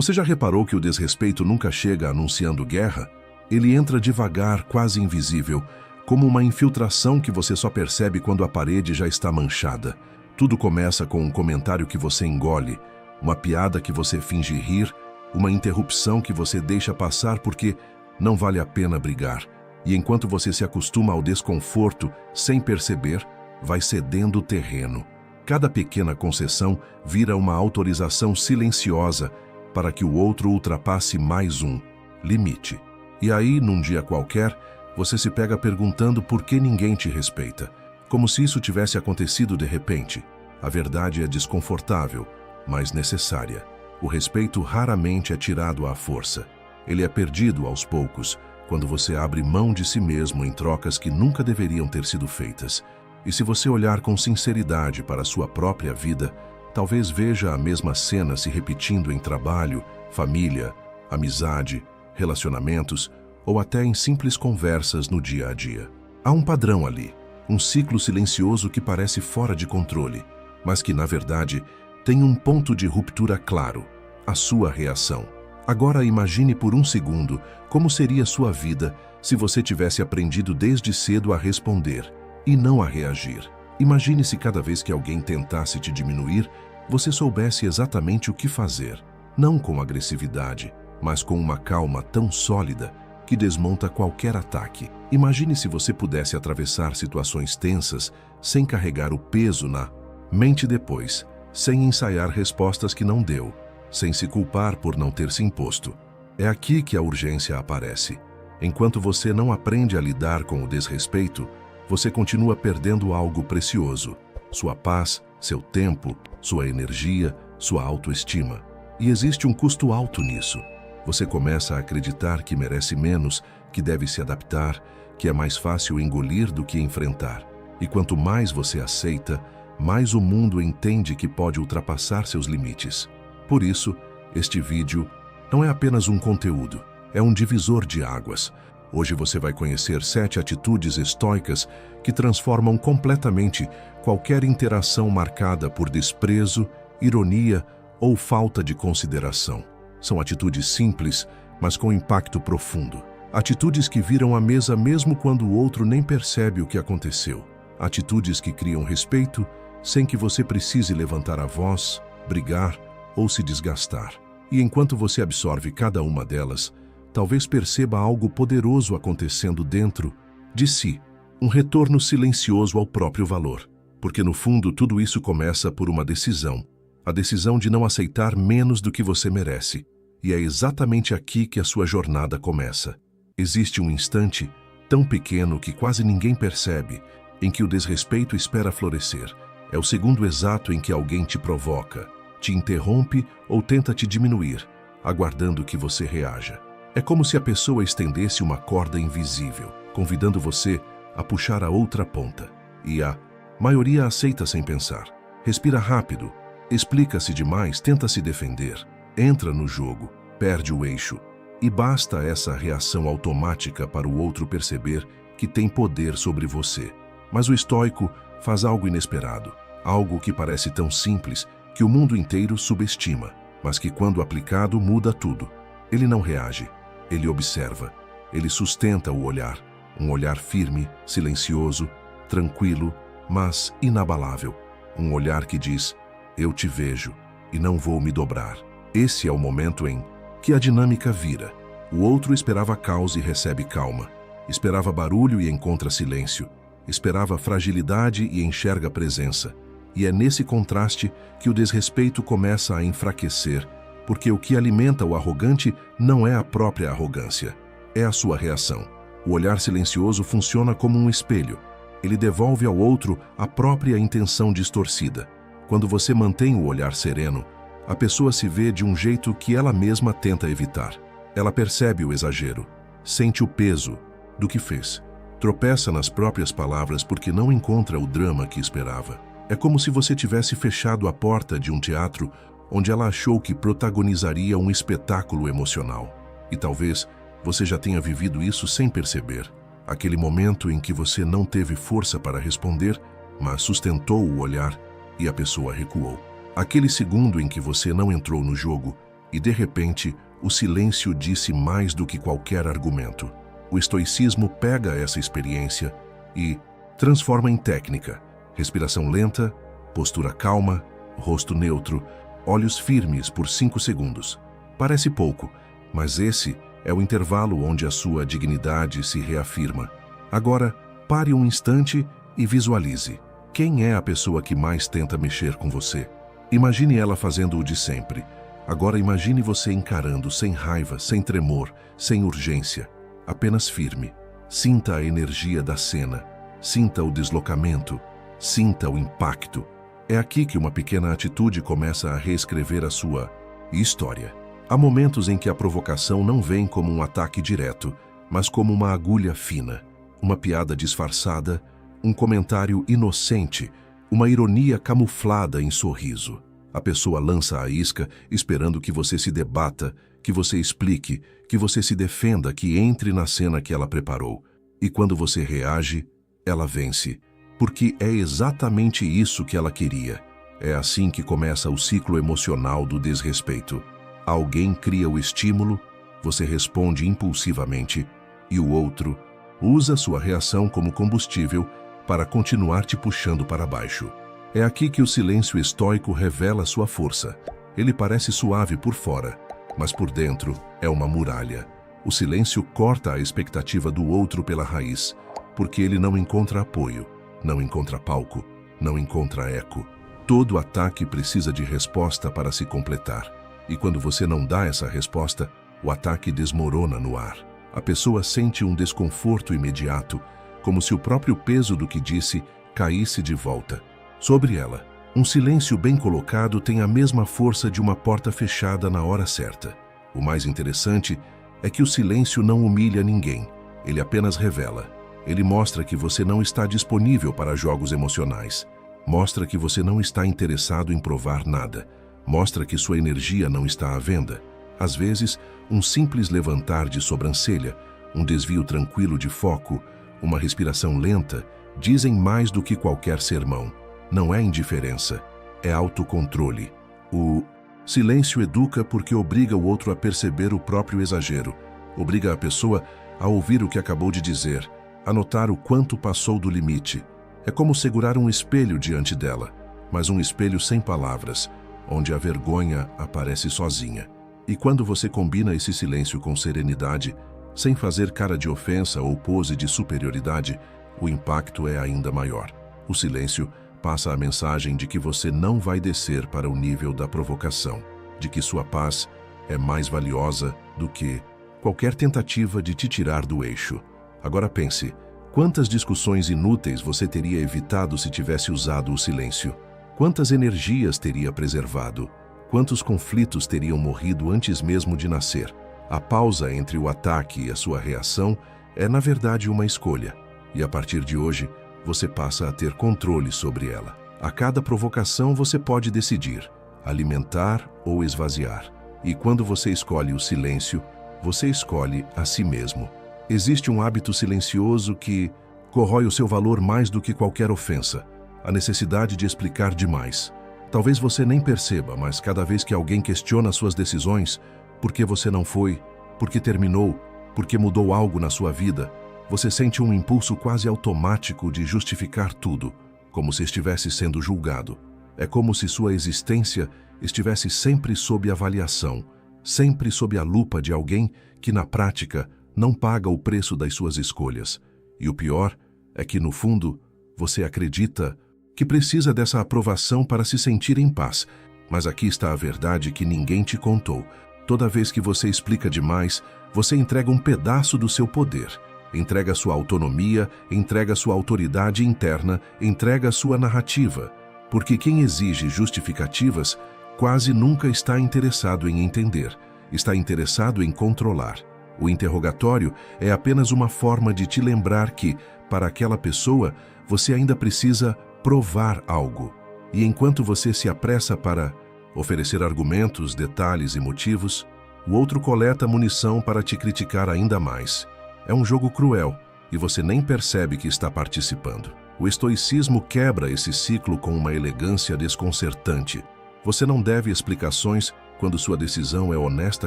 Você já reparou que o desrespeito nunca chega anunciando guerra? Ele entra devagar, quase invisível, como uma infiltração que você só percebe quando a parede já está manchada. Tudo começa com um comentário que você engole, uma piada que você finge rir, uma interrupção que você deixa passar porque não vale a pena brigar. E enquanto você se acostuma ao desconforto, sem perceber, vai cedendo o terreno. Cada pequena concessão vira uma autorização silenciosa para que o outro ultrapasse mais um limite. E aí, num dia qualquer, você se pega perguntando por que ninguém te respeita, como se isso tivesse acontecido de repente. A verdade é desconfortável, mas necessária. O respeito raramente é tirado à força. Ele é perdido aos poucos, quando você abre mão de si mesmo em trocas que nunca deveriam ter sido feitas. E se você olhar com sinceridade para a sua própria vida, talvez veja a mesma cena se repetindo em trabalho, família, amizade, relacionamentos ou até em simples conversas no dia a dia. Há um padrão ali, um ciclo silencioso que parece fora de controle, mas que, na verdade, tem um ponto de ruptura claro: a sua reação. Agora imagine por um segundo como seria sua vida se você tivesse aprendido desde cedo a responder e não a reagir. Imagine se cada vez que alguém tentasse te diminuir, você soubesse exatamente o que fazer, não com agressividade, mas com uma calma tão sólida que desmonta qualquer ataque. Imagine se você pudesse atravessar situações tensas sem carregar o peso na mente depois, sem ensaiar respostas que não deu, sem se culpar por não ter se imposto. É aqui que a urgência aparece. Enquanto você não aprende a lidar com o desrespeito, você continua perdendo algo precioso: sua paz, seu tempo, sua energia, sua autoestima. E existe um custo alto nisso. Você começa a acreditar que merece menos, que deve se adaptar, que é mais fácil engolir do que enfrentar. E quanto mais você aceita, mais o mundo entende que pode ultrapassar seus limites. Por isso, este vídeo não é apenas um conteúdo, é um divisor de águas. Hoje você vai conhecer 7 atitudes estoicas que transformam completamente qualquer interação marcada por desprezo, ironia ou falta de consideração. São atitudes simples, mas com impacto profundo. Atitudes que viram a mesa mesmo quando o outro nem percebe o que aconteceu. Atitudes que criam respeito sem que você precise levantar a voz, brigar ou se desgastar. E enquanto você absorve cada uma delas, talvez perceba algo poderoso acontecendo dentro de si, um retorno silencioso ao próprio valor. Porque no fundo tudo isso começa por uma decisão, a decisão de não aceitar menos do que você merece. E é exatamente aqui que a sua jornada começa. Existe um instante, tão pequeno que quase ninguém percebe, em que o desrespeito espera florescer. É o segundo exato em que alguém te provoca, te interrompe ou tenta te diminuir, aguardando que você reaja. É como se a pessoa estendesse uma corda invisível, convidando você a puxar a outra ponta. E a maioria aceita sem pensar. Respira rápido, explica-se demais, tenta se defender, entra no jogo, perde o eixo. E basta essa reação automática para o outro perceber que tem poder sobre você. Mas o estoico faz algo inesperado, algo que parece tão simples que o mundo inteiro subestima, mas que quando aplicado muda tudo. Ele não reage, ele observa, ele sustenta o olhar, um olhar firme, silencioso, tranquilo, mas inabalável. Um olhar que diz: eu te vejo e não vou me dobrar. Esse é o momento em que a dinâmica vira. O outro esperava caos e recebe calma. Esperava barulho e encontra silêncio. Esperava fragilidade e enxerga presença. E é nesse contraste que o desrespeito começa a enfraquecer, porque o que alimenta o arrogante não é a própria arrogância, é a sua reação. O olhar silencioso funciona como um espelho. Ele devolve ao outro a própria intenção distorcida. Quando você mantém o olhar sereno, a pessoa se vê de um jeito que ela mesma tenta evitar. Ela percebe o exagero, sente o peso do que fez, tropeça nas próprias palavras porque não encontra o drama que esperava. É como se você tivesse fechado a porta de um teatro onde ela achou que protagonizaria um espetáculo emocional. E talvez você já tenha vivido isso sem perceber. Aquele momento em que você não teve força para responder, mas sustentou o olhar e a pessoa recuou. Aquele segundo em que você não entrou no jogo E de repente, o silêncio disse mais do que qualquer argumento. O estoicismo pega essa experiência e transforma em técnica. Respiração lenta, postura calma, rosto neutro, olhos firmes por 5 segundos. Parece pouco, mas esse é o intervalo onde a sua dignidade se reafirma. Agora, pare um instante e visualize. Quem é a pessoa que mais tenta mexer com você? Imagine ela fazendo o de sempre. Agora imagine você encarando sem raiva, sem tremor, sem urgência, apenas firme. Sinta a energia da cena, sinta o deslocamento, sinta o impacto. É aqui que uma pequena atitude começa a reescrever a sua história. Há momentos em que a provocação não vem como um ataque direto, mas como uma agulha fina, uma piada disfarçada, um comentário inocente, uma ironia camuflada em sorriso. A pessoa lança a isca esperando que você se debata, que você explique, que você se defenda, que entre na cena que ela preparou. E quando você reage, ela vence, porque é exatamente isso que ela queria. É assim que começa o ciclo emocional do desrespeito. Alguém cria o estímulo, você responde impulsivamente, e o outro usa sua reação como combustível para continuar te puxando para baixo. É aqui que o silêncio estoico revela sua força. Ele parece suave por fora, mas por dentro é uma muralha. O silêncio corta a expectativa do outro pela raiz, porque ele não encontra apoio, não encontra palco, não encontra eco. Todo ataque precisa de resposta para se completar. E quando você não dá essa resposta, o ataque desmorona no ar. A pessoa sente um desconforto imediato, como se o próprio peso do que disse caísse de volta sobre ela. Um silêncio bem colocado tem a mesma força de uma porta fechada na hora certa. O mais interessante é que o silêncio não humilha ninguém, ele apenas revela. Ele mostra que você não está disponível para jogos emocionais. Mostra que você não está interessado em provar nada. Mostra que sua energia não está à venda. Às vezes, um simples levantar de sobrancelha, um desvio tranquilo de foco, uma respiração lenta, dizem mais do que qualquer sermão. Não é indiferença, é autocontrole. O silêncio educa porque obriga o outro a perceber o próprio exagero. Obriga a pessoa a ouvir o que acabou de dizer, a notar o quanto passou do limite. É como segurar um espelho diante dela, mas um espelho sem palavras, onde a vergonha aparece sozinha. E quando você combina esse silêncio com serenidade, sem fazer cara de ofensa ou pose de superioridade, o impacto é ainda maior. O silêncio passa a mensagem de que você não vai descer para o nível da provocação, de que sua paz é mais valiosa do que qualquer tentativa de te tirar do eixo. Agora pense, quantas discussões inúteis você teria evitado se tivesse usado o silêncio? Quantas energias teria preservado? Quantos conflitos teriam morrido antes mesmo de nascer? A pausa entre o ataque e a sua reação é, na verdade, uma escolha. E a partir de hoje, você passa a ter controle sobre ela. A cada provocação você pode decidir, alimentar ou esvaziar. E quando você escolhe o silêncio, você escolhe a si mesmo. Existe um hábito silencioso que corrói o seu valor mais do que qualquer ofensa, a necessidade de explicar demais. Talvez você nem perceba, mas cada vez que alguém questiona suas decisões, por que você não foi, por que terminou, por que mudou algo na sua vida, você sente um impulso quase automático de justificar tudo, como se estivesse sendo julgado. É como se sua existência estivesse sempre sob avaliação, sempre sob a lupa de alguém que, na prática, não paga o preço das suas escolhas. E o pior é que, no fundo, você acredita que precisa dessa aprovação para se sentir em paz. Mas aqui está a verdade que ninguém te contou. Toda vez que você explica demais, você entrega um pedaço do seu poder. Entrega sua autonomia, entrega sua autoridade interna, entrega sua narrativa. Porque quem exige justificativas quase nunca está interessado em entender, está interessado em controlar. O interrogatório é apenas uma forma de te lembrar que, para aquela pessoa, você ainda precisa provar algo. E enquanto você se apressa para oferecer argumentos, detalhes e motivos, o outro coleta munição para te criticar ainda mais. É um jogo cruel e você nem percebe que está participando. O estoicismo quebra esse ciclo com uma elegância desconcertante. Você não deve explicações quando sua decisão é honesta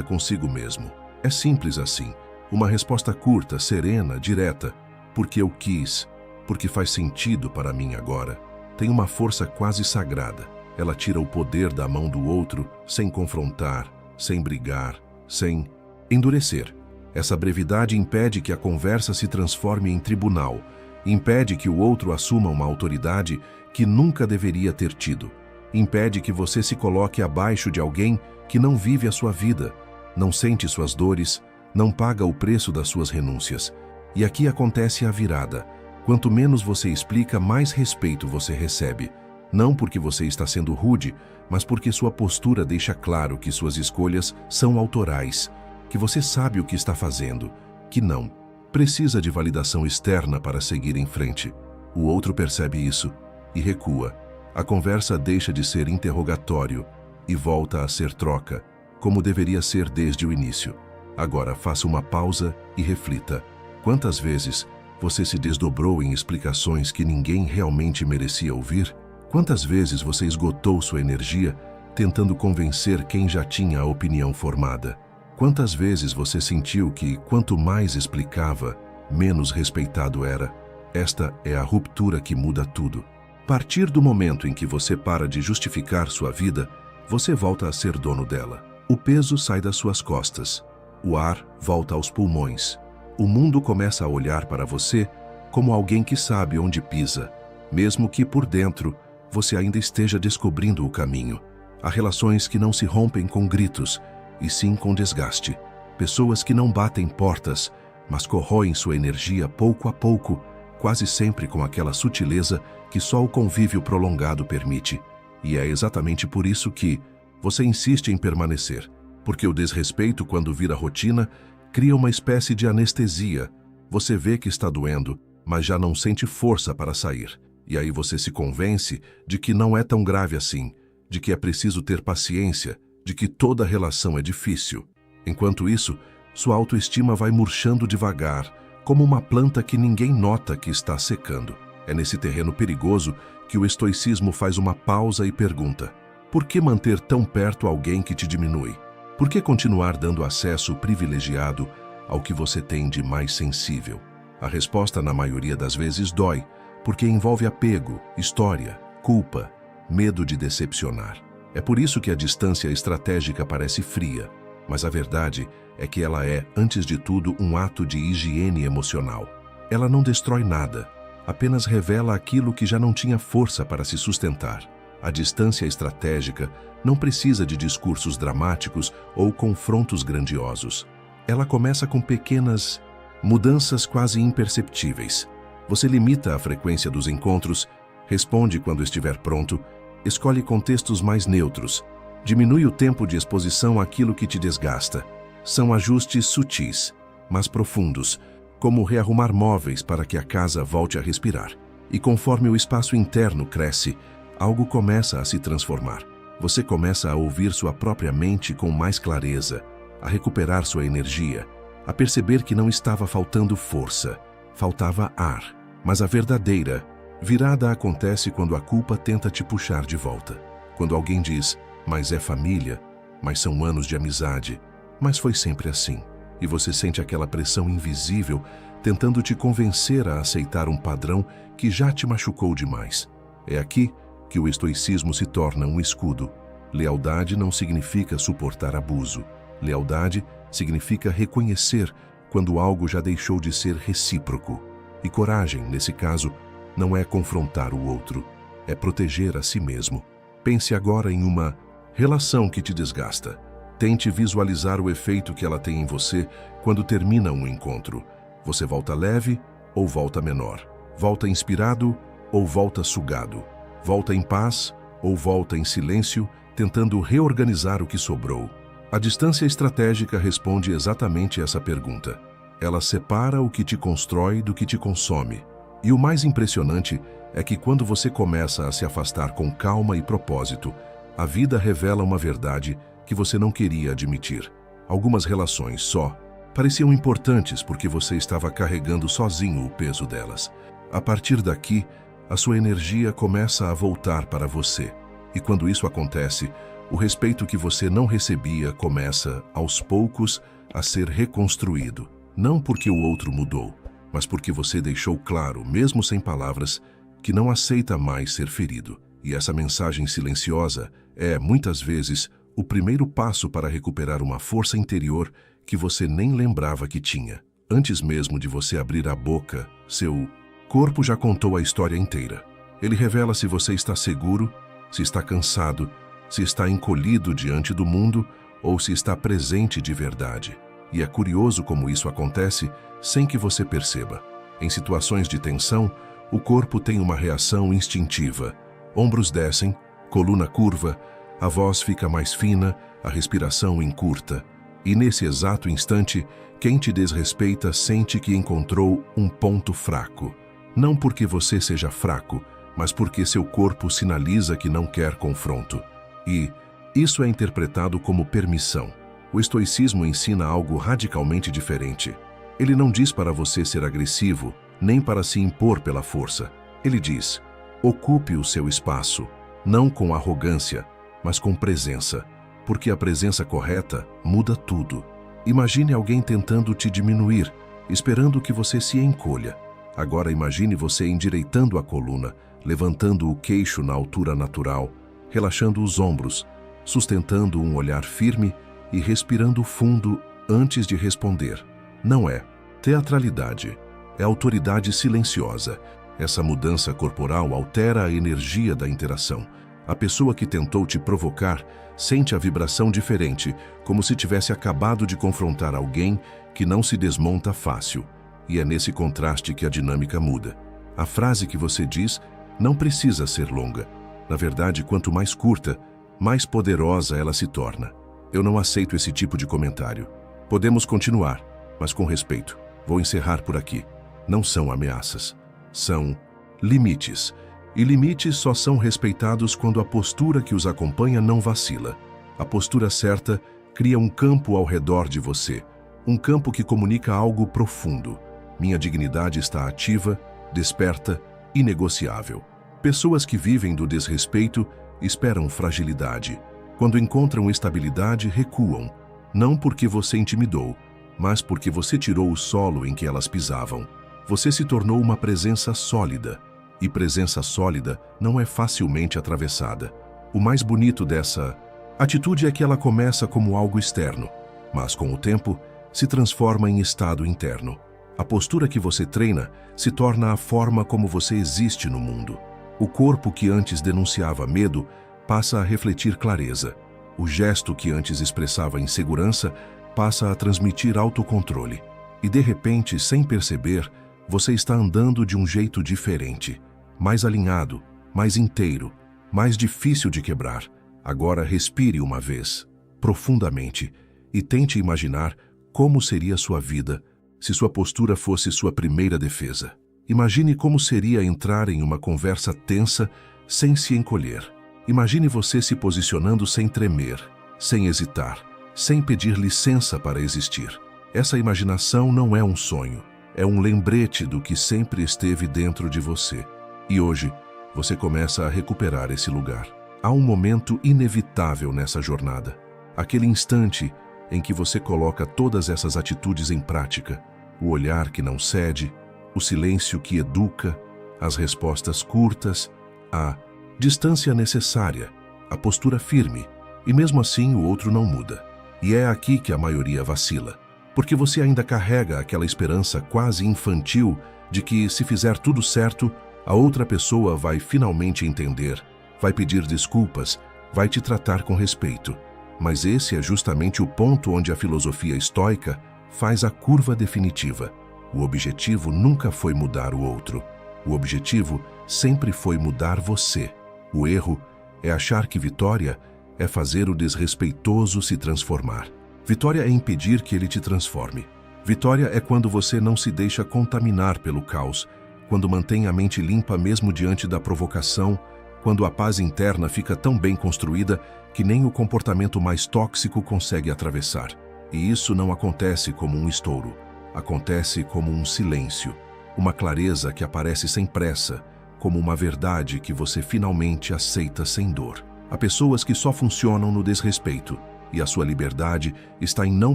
consigo mesmo. É simples assim. Uma resposta curta, serena, direta. Porque eu quis, porque faz sentido para mim agora. Tem uma força quase sagrada. Ela tira o poder da mão do outro sem confrontar, sem brigar, sem endurecer. Essa brevidade impede que a conversa se transforme em tribunal, impede que o outro assuma uma autoridade que nunca deveria ter tido, impede que você se coloque abaixo de alguém que não vive a sua vida, não sente suas dores, não paga o preço das suas renúncias. E aqui acontece a virada. Quanto menos você explica, mais respeito você recebe. Não porque você está sendo rude, mas porque sua postura deixa claro que suas escolhas são autorais, que você sabe o que está fazendo, que não precisa de validação externa para seguir em frente. O outro percebe isso e recua. A conversa deixa de ser interrogatório e volta a ser troca, como deveria ser desde o início. Agora faça uma pausa e reflita. Quantas vezes você se desdobrou em explicações que ninguém realmente merecia ouvir? Quantas vezes você esgotou sua energia tentando convencer quem já tinha a opinião formada? Quantas vezes você sentiu que, quanto mais explicava, menos respeitado era? Esta é a ruptura que muda tudo. A partir do momento em que você para de justificar sua vida, você volta a ser dono dela. O peso sai das suas costas. O ar volta aos pulmões. O mundo começa a olhar para você como alguém que sabe onde pisa, mesmo que por dentro você ainda esteja descobrindo o caminho. Há relações que não se rompem com gritos, e sim com desgaste. Pessoas que não batem portas, mas corroem sua energia pouco a pouco, quase sempre com aquela sutileza que só o convívio prolongado permite. E é exatamente por isso que você insiste em permanecer, porque o desrespeito, quando vira rotina, cria uma espécie de anestesia. Você vê que está doendo, mas já não sente força para sair. E aí você se convence de que não é tão grave assim, de que é preciso ter paciência, de que toda relação é difícil. Enquanto isso, sua autoestima vai murchando devagar, como uma planta que ninguém nota que está secando. É nesse terreno perigoso que o estoicismo faz uma pausa e pergunta: por que manter tão perto alguém que te diminui? Por que continuar dando acesso privilegiado ao que você tem de mais sensível? A resposta, na maioria das vezes, dói, porque envolve apego, história, culpa, medo de decepcionar. É por isso que a distância estratégica parece fria, mas a verdade é que ela é, antes de tudo, um ato de higiene emocional. Ela não destrói nada, apenas revela aquilo que já não tinha força para se sustentar. A distância estratégica não precisa de discursos dramáticos ou confrontos grandiosos. Ela começa com pequenas mudanças quase imperceptíveis. Você limita a frequência dos encontros, responde quando estiver pronto, escolhe contextos mais neutros, diminui o tempo de exposição àquilo que te desgasta. São ajustes sutis, mas profundos, como rearrumar móveis para que a casa volte a respirar. E conforme o espaço interno cresce, algo começa a se transformar. Você começa a ouvir sua própria mente com mais clareza, a recuperar sua energia, a perceber que não estava faltando força, faltava ar. Mas a verdadeira virada acontece quando a culpa tenta te puxar de volta. Quando alguém diz: mas é família, mas são anos de amizade, mas foi sempre assim. E você sente aquela pressão invisível tentando te convencer a aceitar um padrão que já te machucou demais. É aqui que o estoicismo se torna um escudo. Lealdade não significa suportar abuso. Lealdade significa reconhecer quando algo já deixou de ser recíproco. E coragem, nesse caso, não é confrontar o outro, é proteger a si mesmo. Pense agora em uma relação que te desgasta. Tente visualizar o efeito que ela tem em você quando termina um encontro. Você volta leve ou volta menor? Volta inspirado ou volta sugado? Volta em paz ou volta em silêncio, tentando reorganizar o que sobrou? A distância estratégica responde exatamente essa pergunta. Ela separa o que te constrói do que te consome. E o mais impressionante é que quando você começa a se afastar com calma e propósito, a vida revela uma verdade que você não queria admitir. Algumas relações só pareciam importantes porque você estava carregando sozinho o peso delas. A partir daqui, a sua energia começa a voltar para você. E quando isso acontece, O respeito que você não recebia começa, aos poucos, a ser reconstruído. Não porque o outro mudou, mas porque você deixou claro, mesmo sem palavras, que não aceita mais ser ferido. E essa mensagem silenciosa é, muitas vezes, o primeiro passo para recuperar uma força interior que você nem lembrava que tinha. Antes mesmo de você abrir a boca, seu corpo já contou a história inteira. Ele revela se você está seguro, se está cansado, se está encolhido diante do mundo ou se está presente de verdade. E é curioso como isso acontece sem que você perceba. Em situações de tensão, o corpo tem uma reação instintiva. Ombros descem, coluna curva, a voz fica mais fina, a respiração encurta. E nesse exato instante, quem te desrespeita sente que encontrou um ponto fraco. Não porque você seja fraco, mas porque seu corpo sinaliza que não quer confronto. E isso é interpretado como permissão. O estoicismo ensina algo radicalmente diferente. Ele não diz para você ser agressivo, nem para se impor pela força. Ele diz: ocupe o seu espaço, não com arrogância, mas com presença, porque a presença correta muda tudo. Imagine alguém tentando te diminuir, esperando que você se encolha. Agora imagine você endireitando a coluna, levantando o queixo na altura natural, relaxando os ombros, sustentando um olhar firme e respirando fundo antes de responder. Não é teatralidade, é autoridade silenciosa. Essa mudança corporal altera a energia da interação. A pessoa que tentou te provocar sente a vibração diferente, como se tivesse acabado de confrontar alguém que não se desmonta fácil. E é nesse contraste que a dinâmica muda. A frase que você diz não precisa ser longa. Na verdade, quanto mais curta, mais poderosa ela se torna. Eu não aceito esse tipo de comentário. Podemos continuar, mas com respeito. Vou encerrar por aqui. Não são ameaças. São limites. E limites só são respeitados quando a postura que os acompanha não vacila. A postura certa cria um campo ao redor de você. Um campo que comunica algo profundo. Minha dignidade está ativa, desperta, inegociável. Pessoas que vivem do desrespeito esperam fragilidade. Quando encontram estabilidade, recuam. Não porque você intimidou, mas porque você tirou o solo em que elas pisavam. Você se tornou uma presença sólida. E presença sólida não é facilmente atravessada. O mais bonito dessa atitude é que ela começa como algo externo, mas com o tempo se transforma em estado interno. A postura que você treina se torna a forma como você existe no mundo. O corpo que antes denunciava medo passa a refletir clareza. O gesto que antes expressava insegurança passa a transmitir autocontrole. E de repente, sem perceber, você está andando de um jeito diferente, mais alinhado, mais inteiro, mais difícil de quebrar. Agora respire uma vez, profundamente, e tente imaginar como seria sua vida se sua postura fosse sua primeira defesa. Imagine como seria entrar em uma conversa tensa sem se encolher. Imagine você se posicionando sem tremer, sem hesitar, sem pedir licença para existir. Essa imaginação não é um sonho, é um lembrete do que sempre esteve dentro de você. E hoje, você começa a recuperar esse lugar. Há um momento inevitável nessa jornada. Aquele instante em que você coloca todas essas atitudes em prática. O olhar que não cede, o silêncio que educa, as respostas curtas, a distância necessária, a postura firme. E mesmo assim o outro não muda. E é aqui que a maioria vacila. Porque você ainda carrega aquela esperança quase infantil de que, se fizer tudo certo, a outra pessoa vai finalmente entender, vai pedir desculpas, vai te tratar com respeito. Mas esse é justamente o ponto onde a filosofia estoica faz a curva definitiva. O objetivo nunca foi mudar o outro. O objetivo sempre foi mudar você. O erro é achar que vitória é fazer o desrespeitoso se transformar. Vitória é impedir que ele te transforme. Vitória é quando você não se deixa contaminar pelo caos, quando mantém a mente limpa mesmo diante da provocação, quando a paz interna fica tão bem construída que nem o comportamento mais tóxico consegue atravessar. E isso não acontece como um estouro, acontece como um silêncio, uma clareza que aparece sem pressa, como uma verdade que você finalmente aceita sem dor. Há pessoas que só funcionam no desrespeito, e a sua liberdade está em não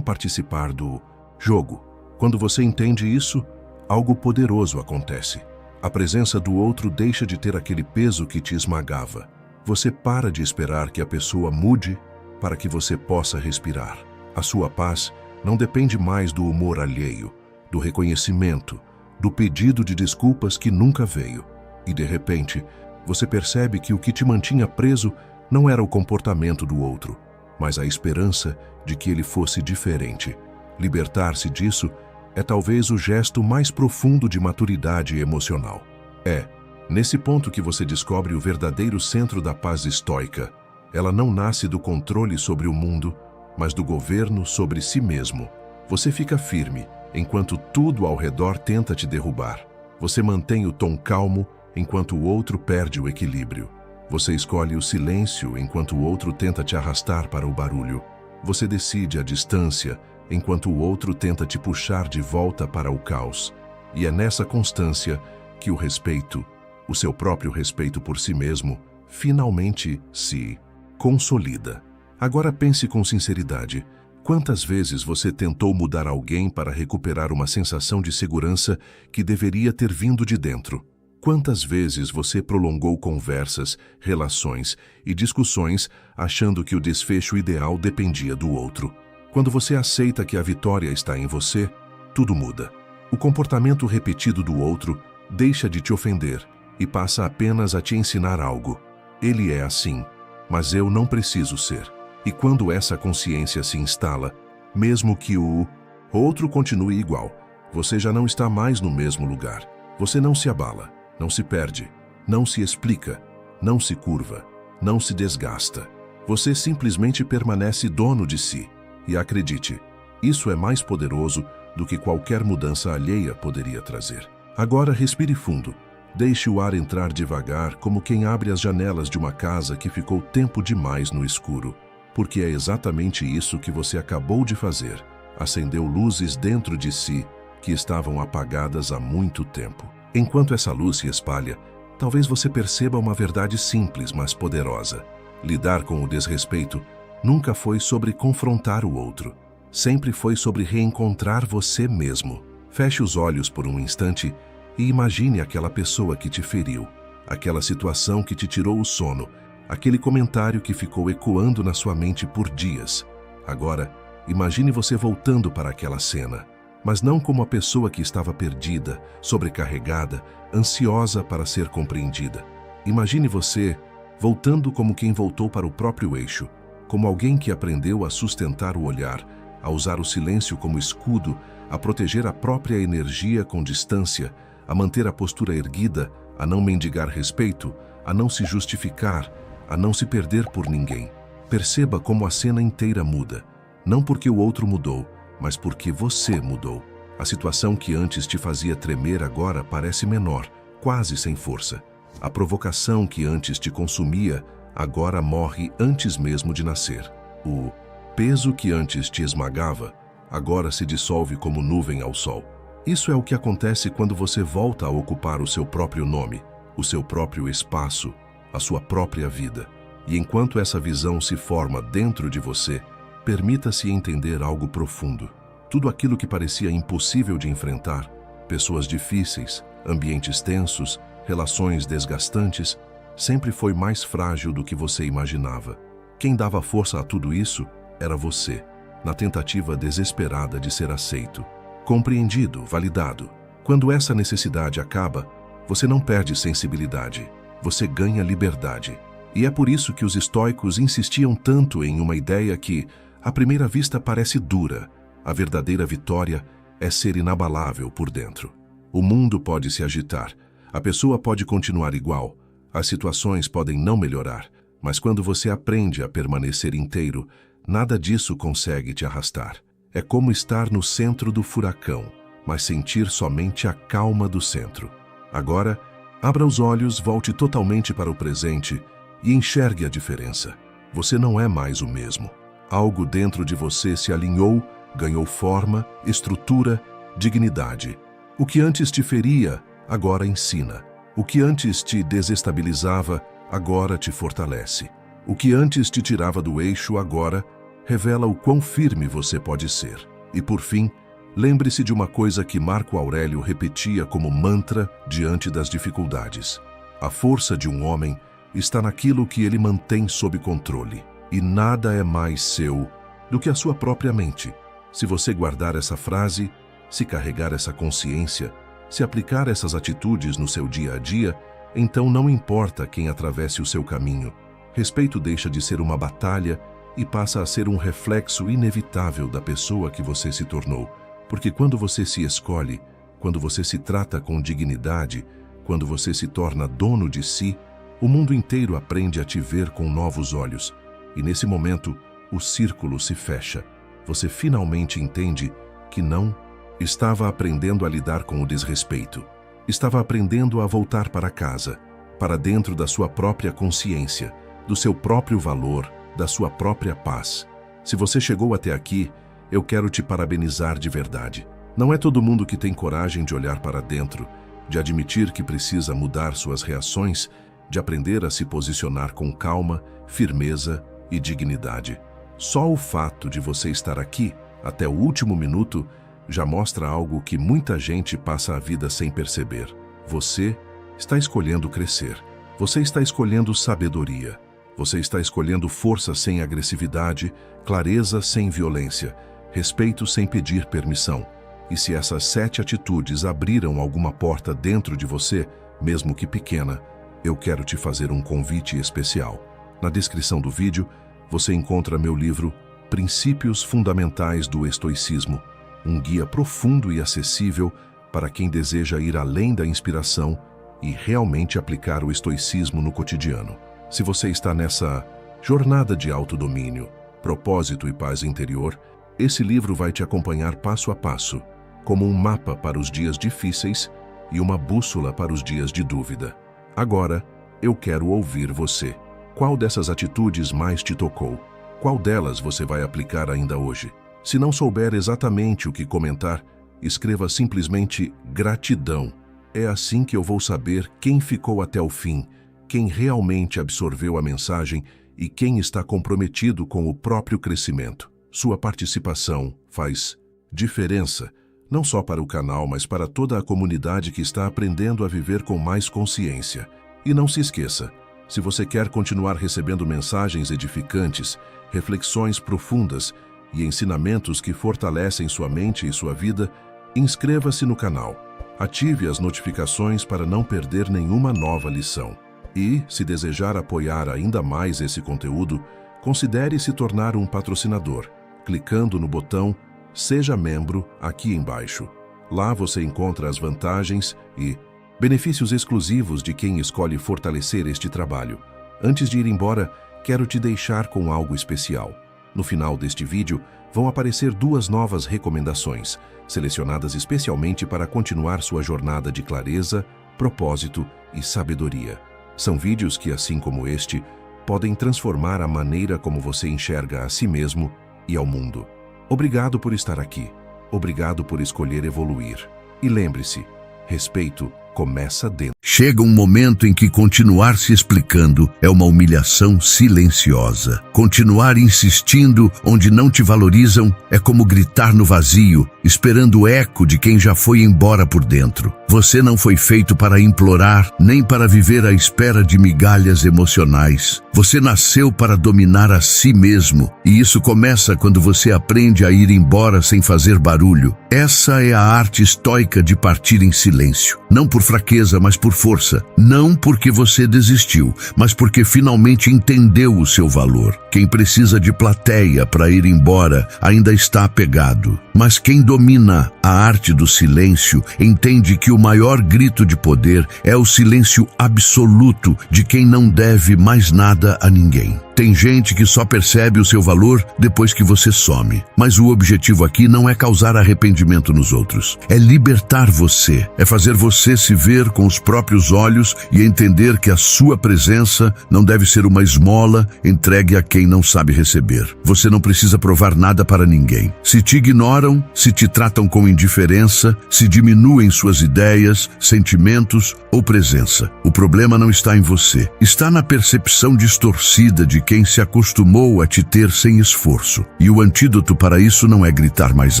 participar do jogo. Quando você entende isso, algo poderoso acontece. A presença do outro deixa de ter aquele peso que te esmagava. Você para de esperar que a pessoa mude para que você possa respirar. A sua paz não depende mais do humor alheio, do reconhecimento, do pedido de desculpas que nunca veio. E de repente, você percebe que o que te mantinha preso não era o comportamento do outro, mas a esperança de que ele fosse diferente. Libertar-se disso é talvez o gesto mais profundo de maturidade emocional. É nesse ponto que você descobre o verdadeiro centro da paz estoica. Ela não nasce do controle sobre o mundo, mas do governo sobre si mesmo. Você fica firme, enquanto tudo ao redor tenta te derrubar. Você mantém o tom calmo, enquanto o outro perde o equilíbrio. Você escolhe o silêncio, enquanto o outro tenta te arrastar para o barulho. Você decide a distância, enquanto o outro tenta te puxar de volta para o caos. E é nessa constância que o respeito, o seu próprio respeito por si mesmo, finalmente se consolida. Agora pense com sinceridade. Quantas vezes você tentou mudar alguém para recuperar uma sensação de segurança que deveria ter vindo de dentro? Quantas vezes você prolongou conversas, relações e discussões achando que o desfecho ideal dependia do outro? Quando você aceita que a vitória está em você, tudo muda. O comportamento repetido do outro deixa de te ofender e passa apenas a te ensinar algo. Ele é assim, mas eu não preciso ser. E quando essa consciência se instala, mesmo que o outro continue igual, você já não está mais no mesmo lugar. Você não se abala, não se perde, não se explica, não se curva, não se desgasta. Você simplesmente permanece dono de si. E acredite, isso é mais poderoso do que qualquer mudança alheia poderia trazer. Agora respire fundo. Deixe o ar entrar devagar, como quem abre as janelas de uma casa que ficou tempo demais no escuro. Porque é exatamente isso que você acabou de fazer. Acendeu luzes dentro de si que estavam apagadas há muito tempo. Enquanto essa luz se espalha, talvez você perceba uma verdade simples, mas poderosa. Lidar com o desrespeito nunca foi sobre confrontar o outro. Sempre foi sobre reencontrar você mesmo. Feche os olhos por um instante e imagine aquela pessoa que te feriu, aquela situação que te tirou o sono, aquele comentário que ficou ecoando na sua mente por dias. Agora, imagine você voltando para aquela cena, mas não como a pessoa que estava perdida, sobrecarregada, ansiosa para ser compreendida. Imagine você voltando como quem voltou para o próprio eixo, como alguém que aprendeu a sustentar o olhar, a usar o silêncio como escudo, a proteger a própria energia com distância, a manter a postura erguida, a não mendigar respeito, a não se justificar, a não se perder por ninguém. Perceba como a cena inteira muda, não porque o outro mudou, mas porque você mudou. A situação que antes te fazia tremer agora parece menor, quase sem força. A provocação que antes te consumia agora morre antes mesmo de nascer. O peso que antes te esmagava agora se dissolve como nuvem ao sol. Isso é o que acontece quando você volta a ocupar o seu próprio nome, o seu próprio espaço, a sua própria vida. E enquanto essa visão se forma dentro de você, permita-se entender algo profundo. Tudo aquilo que parecia impossível de enfrentar, pessoas difíceis, ambientes tensos, relações desgastantes, sempre foi mais frágil do que você imaginava. Quem dava força a tudo isso era você, na tentativa desesperada de ser aceito, compreendido, validado. Quando essa necessidade acaba, você não perde sensibilidade, você ganha liberdade. E é por isso que os estoicos insistiam tanto em uma ideia que, à primeira vista, parece dura. A verdadeira vitória é ser inabalável por dentro. O mundo pode se agitar, a pessoa pode continuar igual, as situações podem não melhorar, mas quando você aprende a permanecer inteiro, nada disso consegue te arrastar. É como estar no centro do furacão, mas sentir somente a calma do centro. Agora, abra os olhos, volte totalmente para o presente e enxergue a diferença. Você não é mais o mesmo. Algo dentro de você se alinhou, ganhou forma, estrutura, dignidade. O que antes te feria, agora ensina. O que antes te desestabilizava, agora te fortalece. O que antes te tirava do eixo agora revela o quão firme você pode ser. E por fim, lembre-se de uma coisa que Marco Aurélio repetia como mantra diante das dificuldades. A força de um homem está naquilo que ele mantém sob controle. E nada é mais seu do que a sua própria mente. Se você guardar essa frase, se carregar essa consciência, se aplicar essas atitudes no seu dia a dia, então não importa quem atravesse o seu caminho. Respeito deixa de ser uma batalha e passa a ser um reflexo inevitável da pessoa que você se tornou. Porque quando você se escolhe, quando você se trata com dignidade, quando você se torna dono de si, o mundo inteiro aprende a te ver com novos olhos. E nesse momento, o círculo se fecha. Você finalmente entende que não estava aprendendo a lidar com o desrespeito. Estava aprendendo a voltar para casa, para dentro da sua própria consciência, do seu próprio valor, da sua própria paz. Se você chegou até aqui, eu quero te parabenizar de verdade. Não é todo mundo que tem coragem de olhar para dentro, de admitir que precisa mudar suas reações, de aprender a se posicionar com calma, firmeza e dignidade. Só o fato de você estar aqui, até o último minuto, já mostra algo que muita gente passa a vida sem perceber. Você está escolhendo crescer. Você está escolhendo sabedoria. Você está escolhendo força sem agressividade, clareza sem violência, respeito sem pedir permissão. E se essas 7 atitudes abriram alguma porta dentro de você, mesmo que pequena, eu quero te fazer um convite especial. Na descrição do vídeo, você encontra meu livro Princípios Fundamentais do Estoicismo, um guia profundo e acessível para quem deseja ir além da inspiração e realmente aplicar o estoicismo no cotidiano. Se você está nessa jornada de autodomínio, propósito e paz interior, esse livro vai te acompanhar passo a passo, como um mapa para os dias difíceis e uma bússola para os dias de dúvida. Agora, eu quero ouvir você. Qual dessas atitudes mais te tocou? Qual delas você vai aplicar ainda hoje? Se não souber exatamente o que comentar, escreva simplesmente gratidão. É assim que eu vou saber quem ficou até o fim, quem realmente absorveu a mensagem e quem está comprometido com o próprio crescimento. Sua participação faz diferença, não só para o canal, mas para toda a comunidade que está aprendendo a viver com mais consciência. E não se esqueça, se você quer continuar recebendo mensagens edificantes, reflexões profundas e ensinamentos que fortalecem sua mente e sua vida, inscreva-se no canal. Ative as notificações para não perder nenhuma nova lição. E, se desejar apoiar ainda mais esse conteúdo, considere se tornar um patrocinador, clicando no botão Seja Membro aqui embaixo. Lá você encontra as vantagens e benefícios exclusivos de quem escolhe fortalecer este trabalho. Antes de ir embora, quero te deixar com algo especial. No final deste vídeo, vão aparecer 2 novas recomendações, selecionadas especialmente para continuar sua jornada de clareza, propósito e sabedoria. São vídeos que, assim como este, podem transformar a maneira como você enxerga a si mesmo e ao mundo. Obrigado por estar aqui. Obrigado por escolher evoluir. E lembre-se, respeito começa dentro. Chega um momento em que continuar se explicando é uma humilhação silenciosa. Continuar insistindo onde não te valorizam é como gritar no vazio, esperando o eco de quem já foi embora por dentro. Você não foi feito para implorar, nem para viver à espera de migalhas emocionais. Você nasceu para dominar a si mesmo, e isso começa quando você aprende a ir embora sem fazer barulho. Essa é a arte estoica de partir em silêncio. Não por fraqueza, mas por força. Não porque você desistiu, mas porque finalmente entendeu o seu valor. Quem precisa de plateia para ir embora ainda está apegado. Mas quem domina a arte do silêncio entende que o maior grito de poder é o silêncio absoluto de quem não deve mais nada a ninguém. Tem gente que só percebe o seu valor depois que você some. Mas o objetivo aqui não é causar arrependimento nos outros. É libertar você. É fazer você se ver com os próprios olhos e entender que a sua presença não deve ser uma esmola entregue a quem não sabe receber. Você não precisa provar nada para ninguém. Se te ignoram, ignoram, se te tratam com indiferença, se diminuem suas ideias, sentimentos ou presença. O problema não está em você, está na percepção distorcida de quem se acostumou a te ter sem esforço. E o antídoto para isso não é gritar mais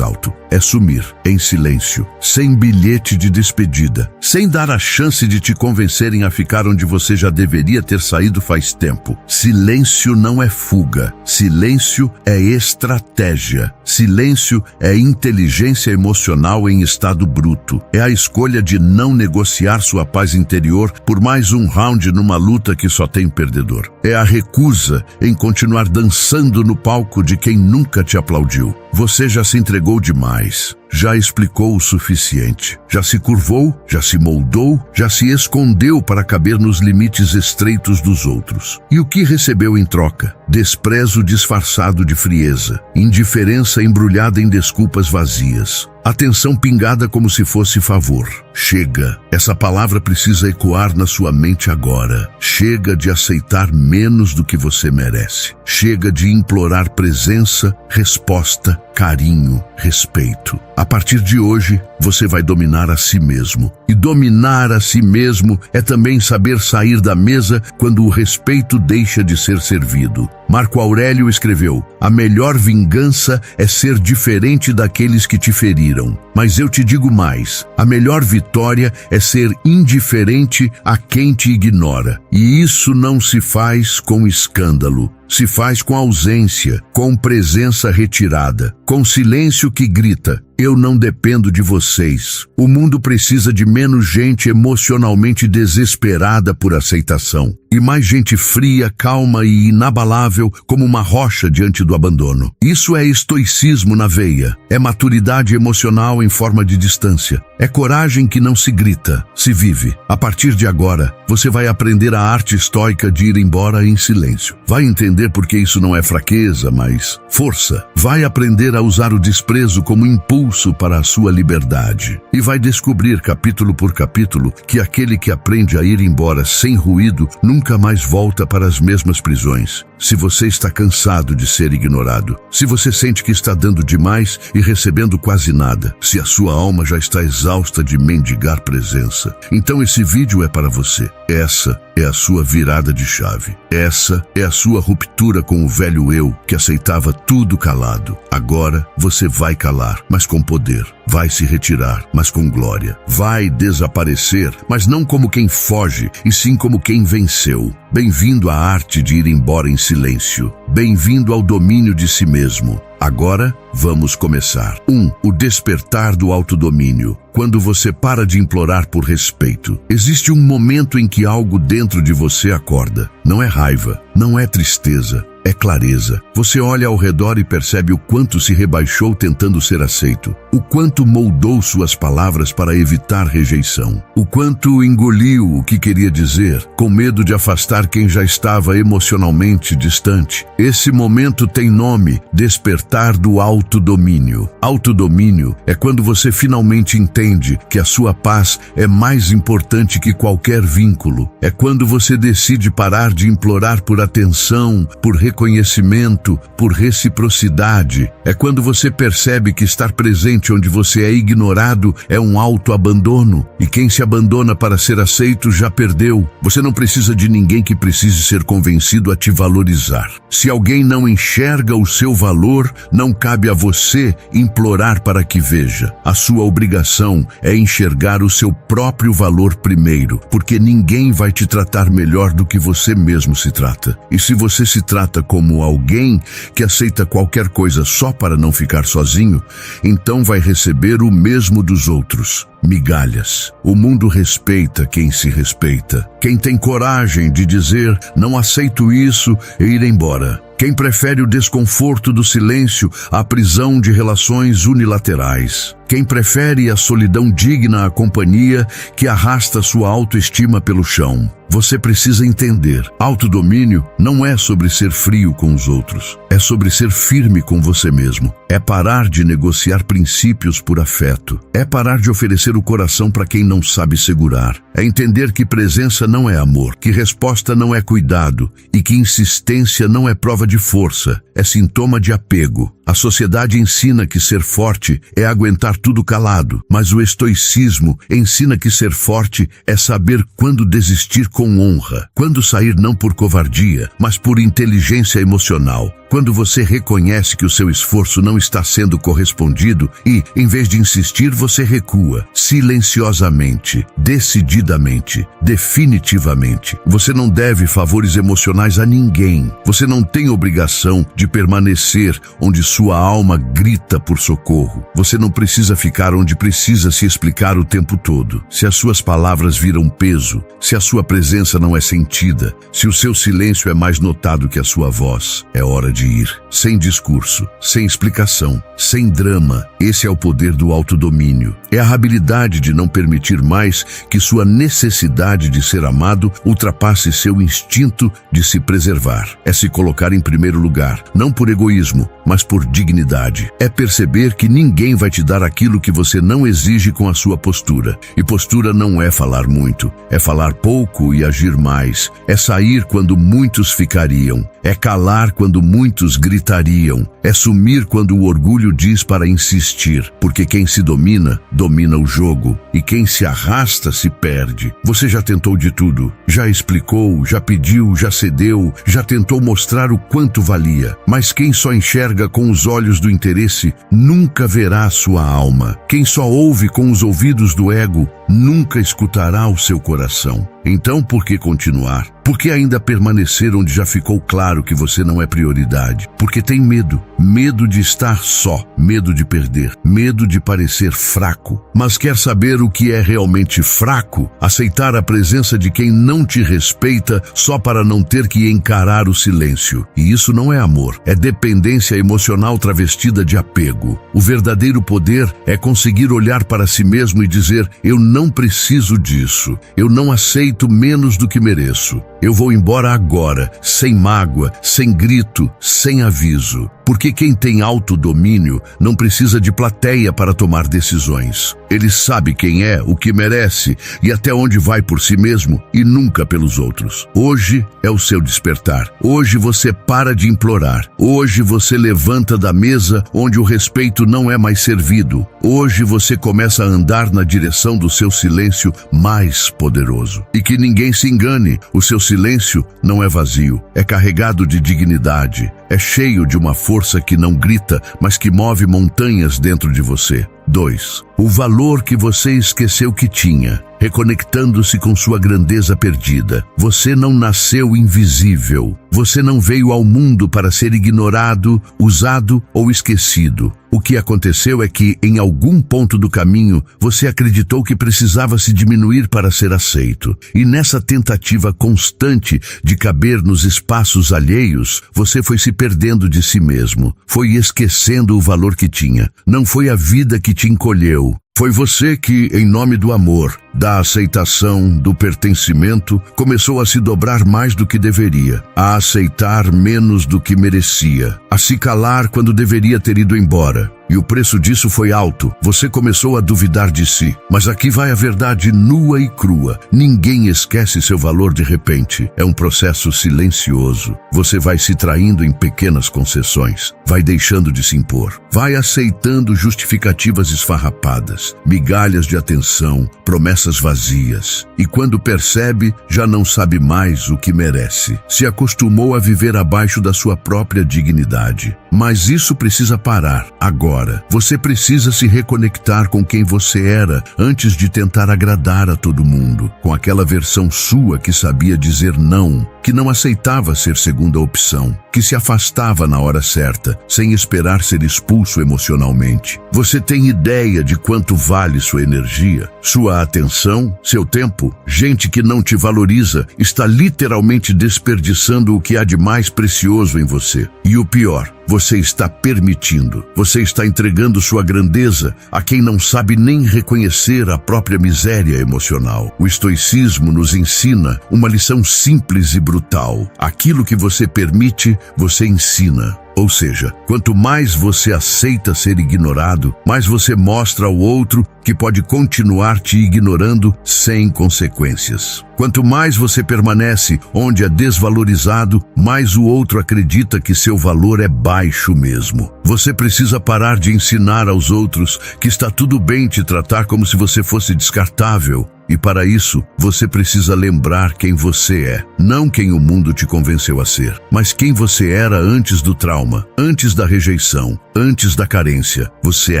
alto, é sumir em silêncio, sem bilhete de despedida, sem dar a chance de te convencerem a ficar onde você já deveria ter saído faz tempo. Silêncio não é fuga, silêncio é estratégia, silêncio é inteligência emocional em estado bruto, é a escolha de não negociar sua paz interior por mais um round numa luta que só tem perdedor, é a recusa em continuar dançando no palco de quem nunca te aplaudiu. Você já se entregou demais, já explicou o suficiente, já se curvou, já se moldou, já se escondeu para caber nos limites estreitos dos outros. E o que recebeu em troca? Desprezo disfarçado de frieza, indiferença embrulhada em desculpas vazias, atenção pingada como se fosse favor. Chega, essa palavra precisa ecoar na sua mente agora. Chega de aceitar menos do que você merece. Chega de implorar presença, resposta, carinho, respeito. A partir de hoje, você vai dominar a si mesmo. E dominar a si mesmo é também saber sair da mesa quando o respeito deixa de ser servido. Marco Aurélio escreveu: a melhor vingança é ser diferente daqueles que te feriram. Mas eu te digo mais, a melhor vitória é ser indiferente a quem te ignora. E isso não se faz com escândalo. Se faz com ausência, com presença retirada, com silêncio que grita: eu não dependo de vocês. O mundo precisa de menos gente emocionalmente desesperada por aceitação e mais gente fria, calma e inabalável como uma rocha diante do abandono. Isso é estoicismo na veia, é maturidade emocional em forma de distância, é coragem que não se grita, se vive. A partir de agora, você vai aprender a arte estoica de ir embora em silêncio. Vai entender porque isso não é fraqueza, mas força. Vai aprender a usar o desprezo como impulso para a sua liberdade. E vai descobrir capítulo por capítulo que aquele que aprende a ir embora sem ruído nunca mais volta para as mesmas prisões. Se você está cansado de ser ignorado, se você sente que está dando demais e recebendo quase nada, se a sua alma já está exausta de mendigar presença, então esse vídeo é para você. Essa é a sua virada de chave. Essa é a sua ruptura com o velho eu que aceitava tudo calado. Agora você vai calar, mas com poder. Vai se retirar, mas com glória. Vai desaparecer, mas não como quem foge, e sim como quem venceu. Bem-vindo à arte de ir embora em silêncio. Bem-vindo ao domínio de si mesmo. Agora, vamos começar. 1. O despertar do autodomínio. Quando você para de implorar por respeito, existe um momento em que algo dentro de você acorda. Não é raiva, não é tristeza, é clareza. Você olha ao redor e percebe o quanto se rebaixou tentando ser aceito, o quanto moldou suas palavras para evitar rejeição, o quanto engoliu o que queria dizer, com medo de afastar quem já estava emocionalmente distante. Esse momento tem nome: despertar do autodomínio. Autodomínio é quando você finalmente entende que a sua paz é mais importante que qualquer vínculo. É quando você decide parar de implorar por atenção, por reconhecimento, por reciprocidade. É quando você percebe que estar presente onde você é ignorado é um autoabandono, e quem se abandona para ser aceito já perdeu. Você não precisa de ninguém que precise ser convencido a te valorizar. Se alguém não enxerga o seu valor, não cabe a você implorar para que veja. A sua obrigação é enxergar o seu próprio valor primeiro, porque ninguém vai te tratar melhor do que você mesmo se trata. E se você se trata como alguém que aceita qualquer coisa só para não ficar sozinho, então vai receber o mesmo dos outros: migalhas. O mundo respeita quem se respeita. Quem tem coragem de dizer não aceito isso e ir embora. Quem prefere o desconforto do silêncio à prisão de relações unilaterais. Quem prefere a solidão digna à companhia que arrasta sua autoestima pelo chão. Você precisa entender: autodomínio não é sobre ser frio com os outros, é sobre ser firme com você mesmo. É parar de negociar princípios por afeto. É parar de oferecer o coração para quem não sabe segurar. É entender que presença não é amor, que resposta não é cuidado e que insistência não é prova de força, é sintoma de apego. A sociedade ensina que ser forte é aguentar tudo calado, mas o estoicismo ensina que ser forte é saber quando desistir com honra, quando sair não por covardia, mas por inteligência emocional. Quando você reconhece que o seu esforço não está sendo correspondido e, em vez de insistir, você recua, silenciosamente, decididamente, definitivamente. Você não deve favores emocionais a ninguém. Você não tem obrigação de permanecer onde sua alma grita por socorro. Você não precisa ficar onde precisa se explicar o tempo todo. Se as suas palavras viram peso, se a sua presença não é sentida, se o seu silêncio é mais notado que a sua voz, é hora de ir, sem discurso, sem explicação, sem drama. Esse é o poder do autodomínio. É a habilidade de não permitir mais que sua necessidade de ser amado ultrapasse seu instinto de se preservar. É se colocar em primeiro lugar, não por egoísmo, mas por dignidade. É perceber que ninguém vai te dar aquilo que você não exige com a sua postura. E postura não é falar muito, é falar pouco e agir mais. É sair quando muitos ficariam. É calar quando muitos gritariam. É sumir quando o orgulho diz para insistir, porque quem se domina, domina o jogo, e quem se arrasta se perde. Você já tentou de tudo, já explicou, já pediu, já cedeu, já tentou mostrar o quanto valia, mas quem só enxerga com os olhos do interesse nunca verá a sua alma. Quem só ouve com os ouvidos do ego nunca escutará o seu coração. Então, por que continuar? Por que ainda permanecer onde já ficou claro que você não é prioridade? Porque tem medo. Medo de estar só, medo de perder, medo de parecer fraco. Mas quer saber o que é realmente fraco? Aceitar a presença de quem não te respeita só para não ter que encarar o silêncio. E isso não é amor, é dependência emocional travestida de apego. O verdadeiro poder é conseguir olhar para si mesmo e dizer: eu não preciso disso, eu não aceito menos do que mereço. Eu vou embora agora, sem mágoa, sem grito, sem aviso. Porque quem tem autodomínio não precisa de plateia para tomar decisões. Ele sabe quem é, o que merece e até onde vai por si mesmo e nunca pelos outros. Hoje é o seu despertar. Hoje você para de implorar. Hoje você levanta da mesa onde o respeito não é mais servido. Hoje você começa a andar na direção do seu silêncio mais poderoso. E que ninguém se engane, o seu silêncio não é vazio, é carregado de dignidade, é cheio de uma força que não grita, mas que move montanhas dentro de você. 2. O valor que você esqueceu que tinha, reconectando-se com sua grandeza perdida. Você não nasceu invisível. Você não veio ao mundo para ser ignorado, usado ou esquecido. O que aconteceu é que, em algum ponto do caminho, você acreditou que precisava se diminuir para ser aceito. E nessa tentativa constante de caber nos espaços alheios, você foi se perdendo de si mesmo. Foi esquecendo o valor que tinha. Não foi a vida que te encolheu. Foi você que, em nome do amor, da aceitação, do pertencimento, começou a se dobrar mais do que deveria, a aceitar menos do que merecia, a se calar quando deveria ter ido embora. E o preço disso foi alto. Você começou a duvidar de si. Mas aqui vai a verdade nua e crua. Ninguém esquece seu valor de repente. É um processo silencioso. Você vai se traindo em pequenas concessões. Vai deixando de se impor. Vai aceitando justificativas esfarrapadas, migalhas de atenção, promessas vazias. E quando percebe, já não sabe mais o que merece. Se acostumou a viver abaixo da sua própria dignidade. Mas isso precisa parar agora. Você precisa se reconectar com quem você era antes de tentar agradar a todo mundo, com aquela versão sua que sabia dizer não, que não aceitava ser segunda opção, que se afastava na hora certa, sem esperar ser expulso emocionalmente. Você tem ideia de quanto vale sua energia, sua atenção, seu tempo? Gente que não te valoriza está literalmente desperdiçando o que há de mais precioso em você. E o pior, você está permitindo, você está entregando sua grandeza a quem não sabe nem reconhecer a própria miséria emocional. O estoicismo nos ensina uma lição simples e brutal. Aquilo que você permite, você ensina. Ou seja, quanto mais você aceita ser ignorado, mais você mostra ao outro que pode continuar te ignorando sem consequências. Quanto mais você permanece onde é desvalorizado, mais o outro acredita que seu valor é baixo mesmo. Você precisa parar de ensinar aos outros que está tudo bem te tratar como se você fosse descartável. E para isso, você precisa lembrar quem você é. Não quem o mundo te convenceu a ser, mas quem você era antes do trauma, antes da rejeição, antes da carência. Você é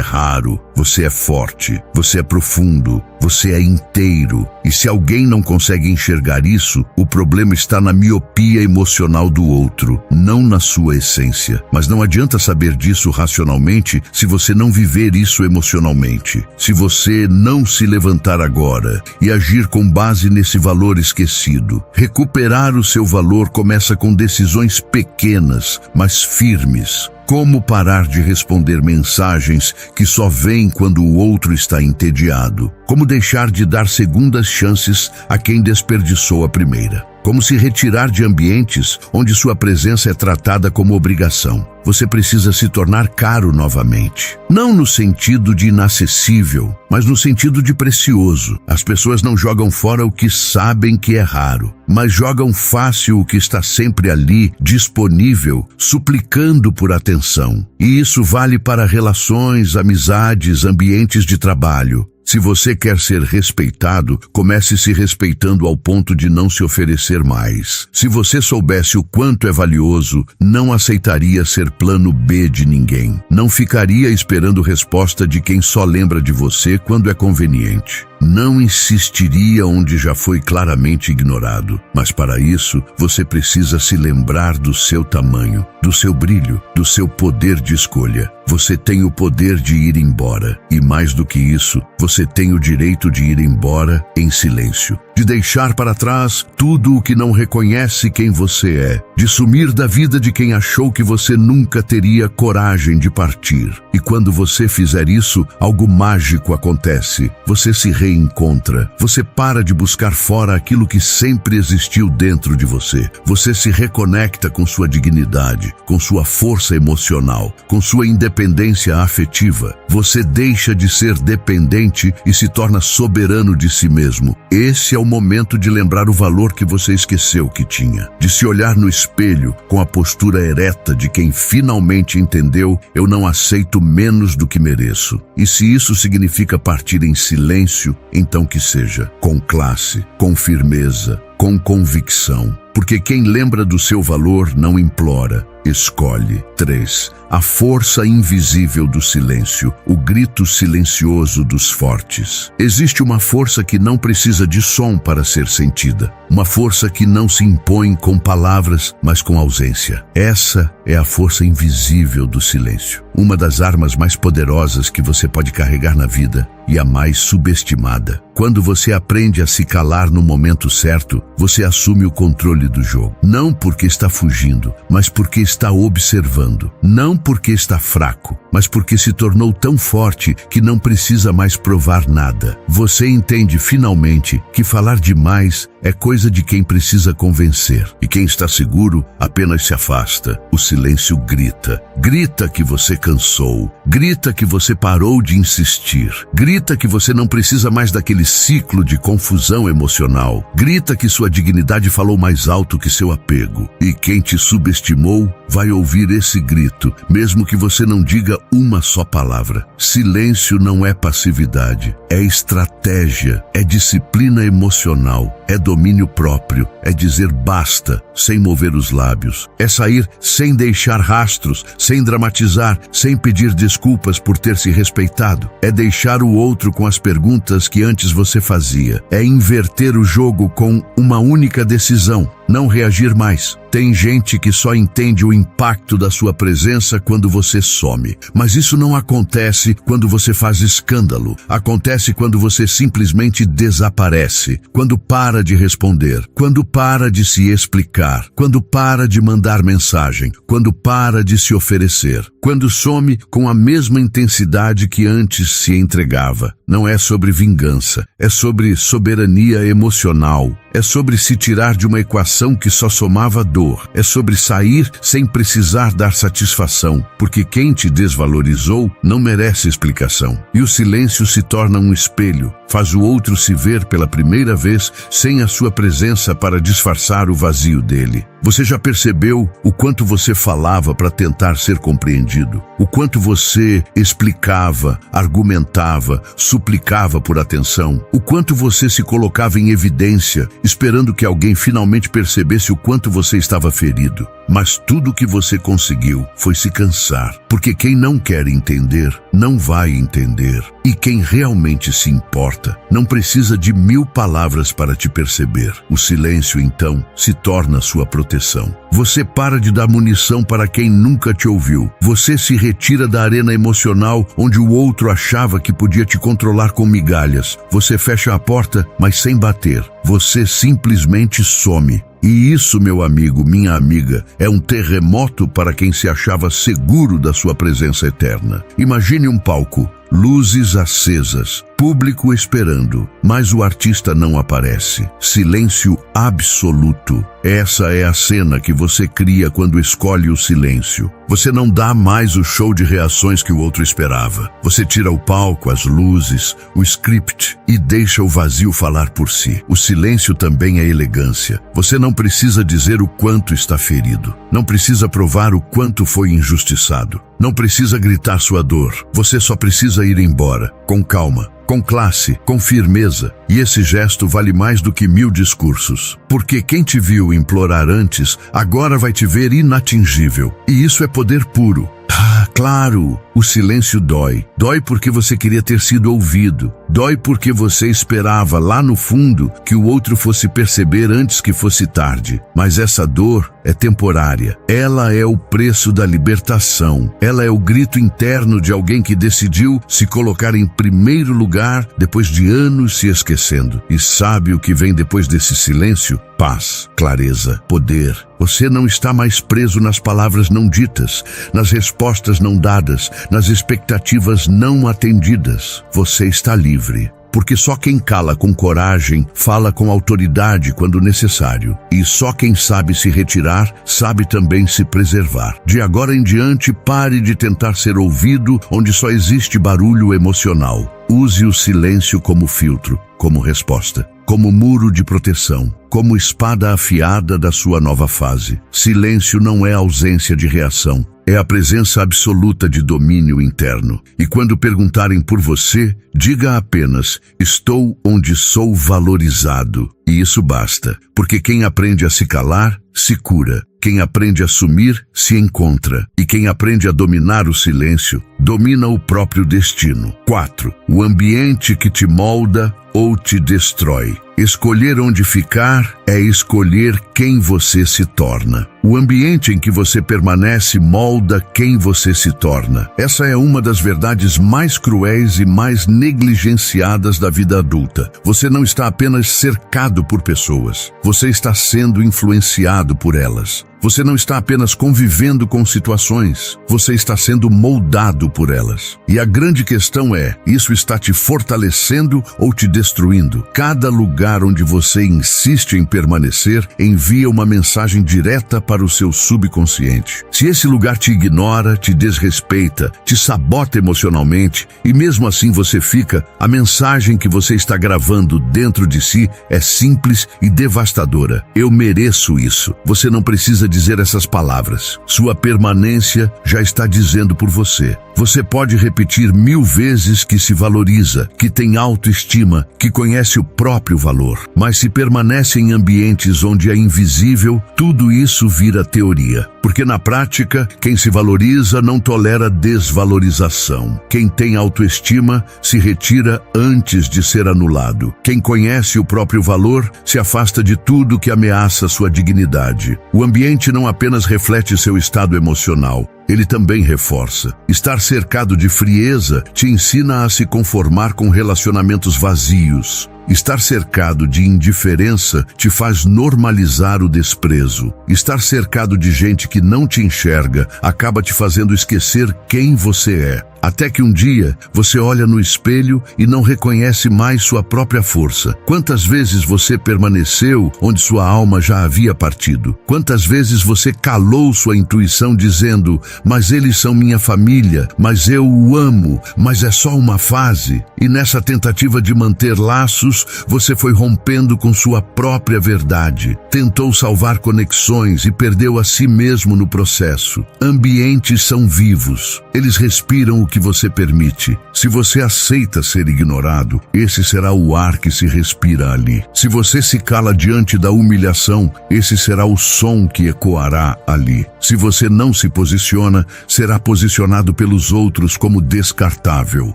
raro, você é forte, você é profundo, você é inteiro. E se alguém não consegue enxergar isso, o problema está na miopia emocional do outro, não na sua essência. Mas não adianta saber disso racionalmente se você não viver isso emocionalmente. Se você não se levantar agora e agir com base nesse valor esquecido. Recuperar o seu valor começa com decisões pequenas, mas firmes. Como parar de responder mensagens que só vêm quando o outro está entediado? Como deixar de dar segundas chances a quem desperdiçou a primeira? Como se retirar de ambientes onde sua presença é tratada como obrigação? Você precisa se tornar caro novamente. Não no sentido de inacessível, mas no sentido de precioso. As pessoas não jogam fora o que sabem que é raro, mas jogam fácil o que está sempre ali, disponível, suplicando por atenção. E isso vale para relações, amizades, ambientes de trabalho. Se você quer ser respeitado, comece se respeitando ao ponto de não se oferecer mais. Se você soubesse o quanto é valioso, não aceitaria ser plano B de ninguém. Não ficaria esperando resposta de quem só lembra de você quando é conveniente. Não insistiria onde já foi claramente ignorado. Mas para isso, você precisa se lembrar do seu tamanho, do seu brilho, do seu poder de escolha. Você tem o poder de ir embora. E mais do que isso, você tem o direito de ir embora em silêncio. De deixar para trás tudo o que não reconhece quem você é. De sumir da vida de quem achou que você nunca teria coragem de partir. E quando você fizer isso, algo mágico acontece. Você se reencontra. Você para de buscar fora aquilo que sempre existiu dentro de você. Você se reconecta com sua dignidade, com sua força emocional, com sua independência afetiva. Você deixa de ser dependente e se torna soberano de si mesmo. Esse é o momento de lembrar o valor que você esqueceu que tinha. De se olhar no espelho com a postura ereta de quem finalmente entendeu: eu não aceito menos do que mereço. E se isso significa partir em silêncio, então que seja. Com classe, com firmeza, com convicção. Porque quem lembra do seu valor não implora, escolhe. 3. A força invisível do silêncio, o grito silencioso dos fortes. Existe uma força que não precisa de som para ser sentida. Uma força que não se impõe com palavras, mas com ausência. Essa é a força invisível do silêncio. Uma das armas mais poderosas que você pode carregar na vida e a mais subestimada. Quando você aprende a se calar no momento certo, você assume o controle do jogo. Não porque está fugindo, mas porque está observando. Não porque está fraco, mas porque se tornou tão forte que não precisa mais provar nada. Você entende finalmente que falar demais é coisa de quem precisa convencer. E quem está seguro apenas se afasta. O silêncio grita. Grita que você cansou. Grita que você parou de insistir. Grita que você não precisa mais daquele ciclo de confusão emocional. Grita que sua dignidade falou mais alto que seu apego. E quem te subestimou vai ouvir esse grito, mesmo que você não diga uma só palavra. Silêncio não é passividade, é estratégia, é disciplina emocional, é domínio próprio, é dizer basta, sem mover os lábios, é sair sem deixar rastros, sem dramatizar, sem pedir desculpas por ter se respeitado, é deixar o outro com as perguntas que antes você fazia, é inverter o jogo com uma única decisão, não reagir mais. Tem gente que só entende o impacto da sua presença quando você some. Mas isso não acontece quando você faz escândalo. Acontece quando você simplesmente desaparece. Quando para de responder. Quando para de se explicar. Quando para de mandar mensagem. Quando para de se oferecer. Quando some com a mesma intensidade que antes se entregava. não é sobre vingança, é sobre soberania emocional. É sobre se tirar de uma equação que só somava dor. É sobre sair sem precisar dar satisfação, porque quem te desvalorizou não merece explicação. E o silêncio se torna um espelho, faz o outro se ver pela primeira vez sem a sua presença para disfarçar o vazio dele. Você já percebeu o quanto você falava para tentar ser compreendido? O quanto você explicava, argumentava, suplicava por atenção? O quanto você se colocava em evidência, esperando que alguém finalmente percebesse o quanto você estava ferido? Mas tudo o que você conseguiu foi se cansar, porque quem não quer entender, não vai entender. E quem realmente se importa, não precisa de 1000 palavras para te perceber. O silêncio, então, se torna sua proteção. Você para de dar munição para quem nunca te ouviu. Você se retira da arena emocional onde o outro achava que podia te controlar com migalhas. Você fecha a porta, mas sem bater. Você simplesmente some. E isso, meu amigo, minha amiga, é um terremoto para quem se achava seguro da sua presença eterna. Imagine um palco, luzes acesas, público esperando, mas o artista não aparece. Silêncio absoluto. Essa é a cena que você cria quando escolhe o silêncio. Você não dá mais o show de reações que o outro esperava. Você tira o palco, as luzes, o script e deixa o vazio falar por si. O silêncio também é elegância. Você não precisa dizer o quanto está ferido. Não precisa provar o quanto foi injustiçado. Não precisa gritar sua dor. Você só precisa ir embora, com calma, com classe, com firmeza. E esse gesto vale mais do que 1000 discursos. Porque quem te viu implorar antes, agora vai te ver inatingível. E isso é poder puro. Ah, claro, o silêncio dói. Dói porque você queria ter sido ouvido. Dói porque você esperava lá no fundo que o outro fosse perceber antes que fosse tarde. Mas essa dor é temporária. Ela é o preço da libertação. Ela é o grito interno de alguém que decidiu se colocar em primeiro lugar depois de anos se esquecendo. E sabe o que vem depois desse silêncio? Paz, clareza, poder. Você não está mais preso nas palavras não ditas, nas respostas não dadas, nas expectativas não atendidas. Você está livre. Porque só quem cala com coragem fala com autoridade quando necessário. E só quem sabe se retirar, sabe também se preservar. De agora em diante, pare de tentar ser ouvido onde só existe barulho emocional. Use o silêncio como filtro, como resposta, como muro de proteção, como espada afiada da sua nova fase. Silêncio não é ausência de reação. É a presença absoluta de domínio interno. E quando perguntarem por você, diga apenas: estou onde sou valorizado. E isso basta, porque quem aprende a se calar, se cura. Quem aprende a sumir, se encontra. E quem aprende a dominar o silêncio, domina o próprio destino. 4. O ambiente que te molda ou te destrói. Escolher onde ficar é escolher quem você se torna. O ambiente em que você permanece molda quem você se torna. Essa é uma das verdades mais cruéis e mais negligenciadas da vida adulta. Você não está apenas cercado por pessoas. Você está sendo influenciado por elas. Você não está apenas convivendo com situações, você está sendo moldado por elas. E a grande questão é, isso está te fortalecendo ou te destruindo? Cada lugar onde você insiste em permanecer envia uma mensagem direta para o seu subconsciente. Se esse lugar te ignora, te desrespeita, te sabota emocionalmente e mesmo assim você fica, a mensagem que você está gravando dentro de si é simples e devastadora. Eu mereço isso. Você não precisa dizer essas palavras. Sua permanência já está dizendo por você. Você pode repetir 1000 vezes que se valoriza, que tem autoestima, que conhece o próprio valor. Mas se permanece em ambientes onde é invisível, tudo isso vira teoria. Porque na prática, quem se valoriza não tolera desvalorização. Quem tem autoestima se retira antes de ser anulado. Quem conhece o próprio valor se afasta de tudo que ameaça sua dignidade. O ambiente não apenas reflete seu estado emocional, ele também reforça. Estar cercado de frieza te ensina a se conformar com relacionamentos vazios. Estar cercado de indiferença te faz normalizar o desprezo. Estar cercado de gente que não te enxerga acaba te fazendo esquecer quem você é. Até que um dia você olha no espelho e não reconhece mais sua própria força. Quantas vezes você permaneceu onde sua alma já havia partido? Quantas vezes você calou sua intuição dizendo: mas eles são minha família, mas eu o amo, mas é só uma fase? E nessa tentativa de manter laços, você foi rompendo com sua própria verdade. Tentou salvar conexões e perdeu a si mesmo no processo. Ambientes são vivos. Eles respiram o que você permite. Se você aceita ser ignorado, esse será o ar que se respira ali. Se você se cala diante da humilhação, esse será o som que ecoará ali. Se você não se posiciona, será posicionado pelos outros como descartável.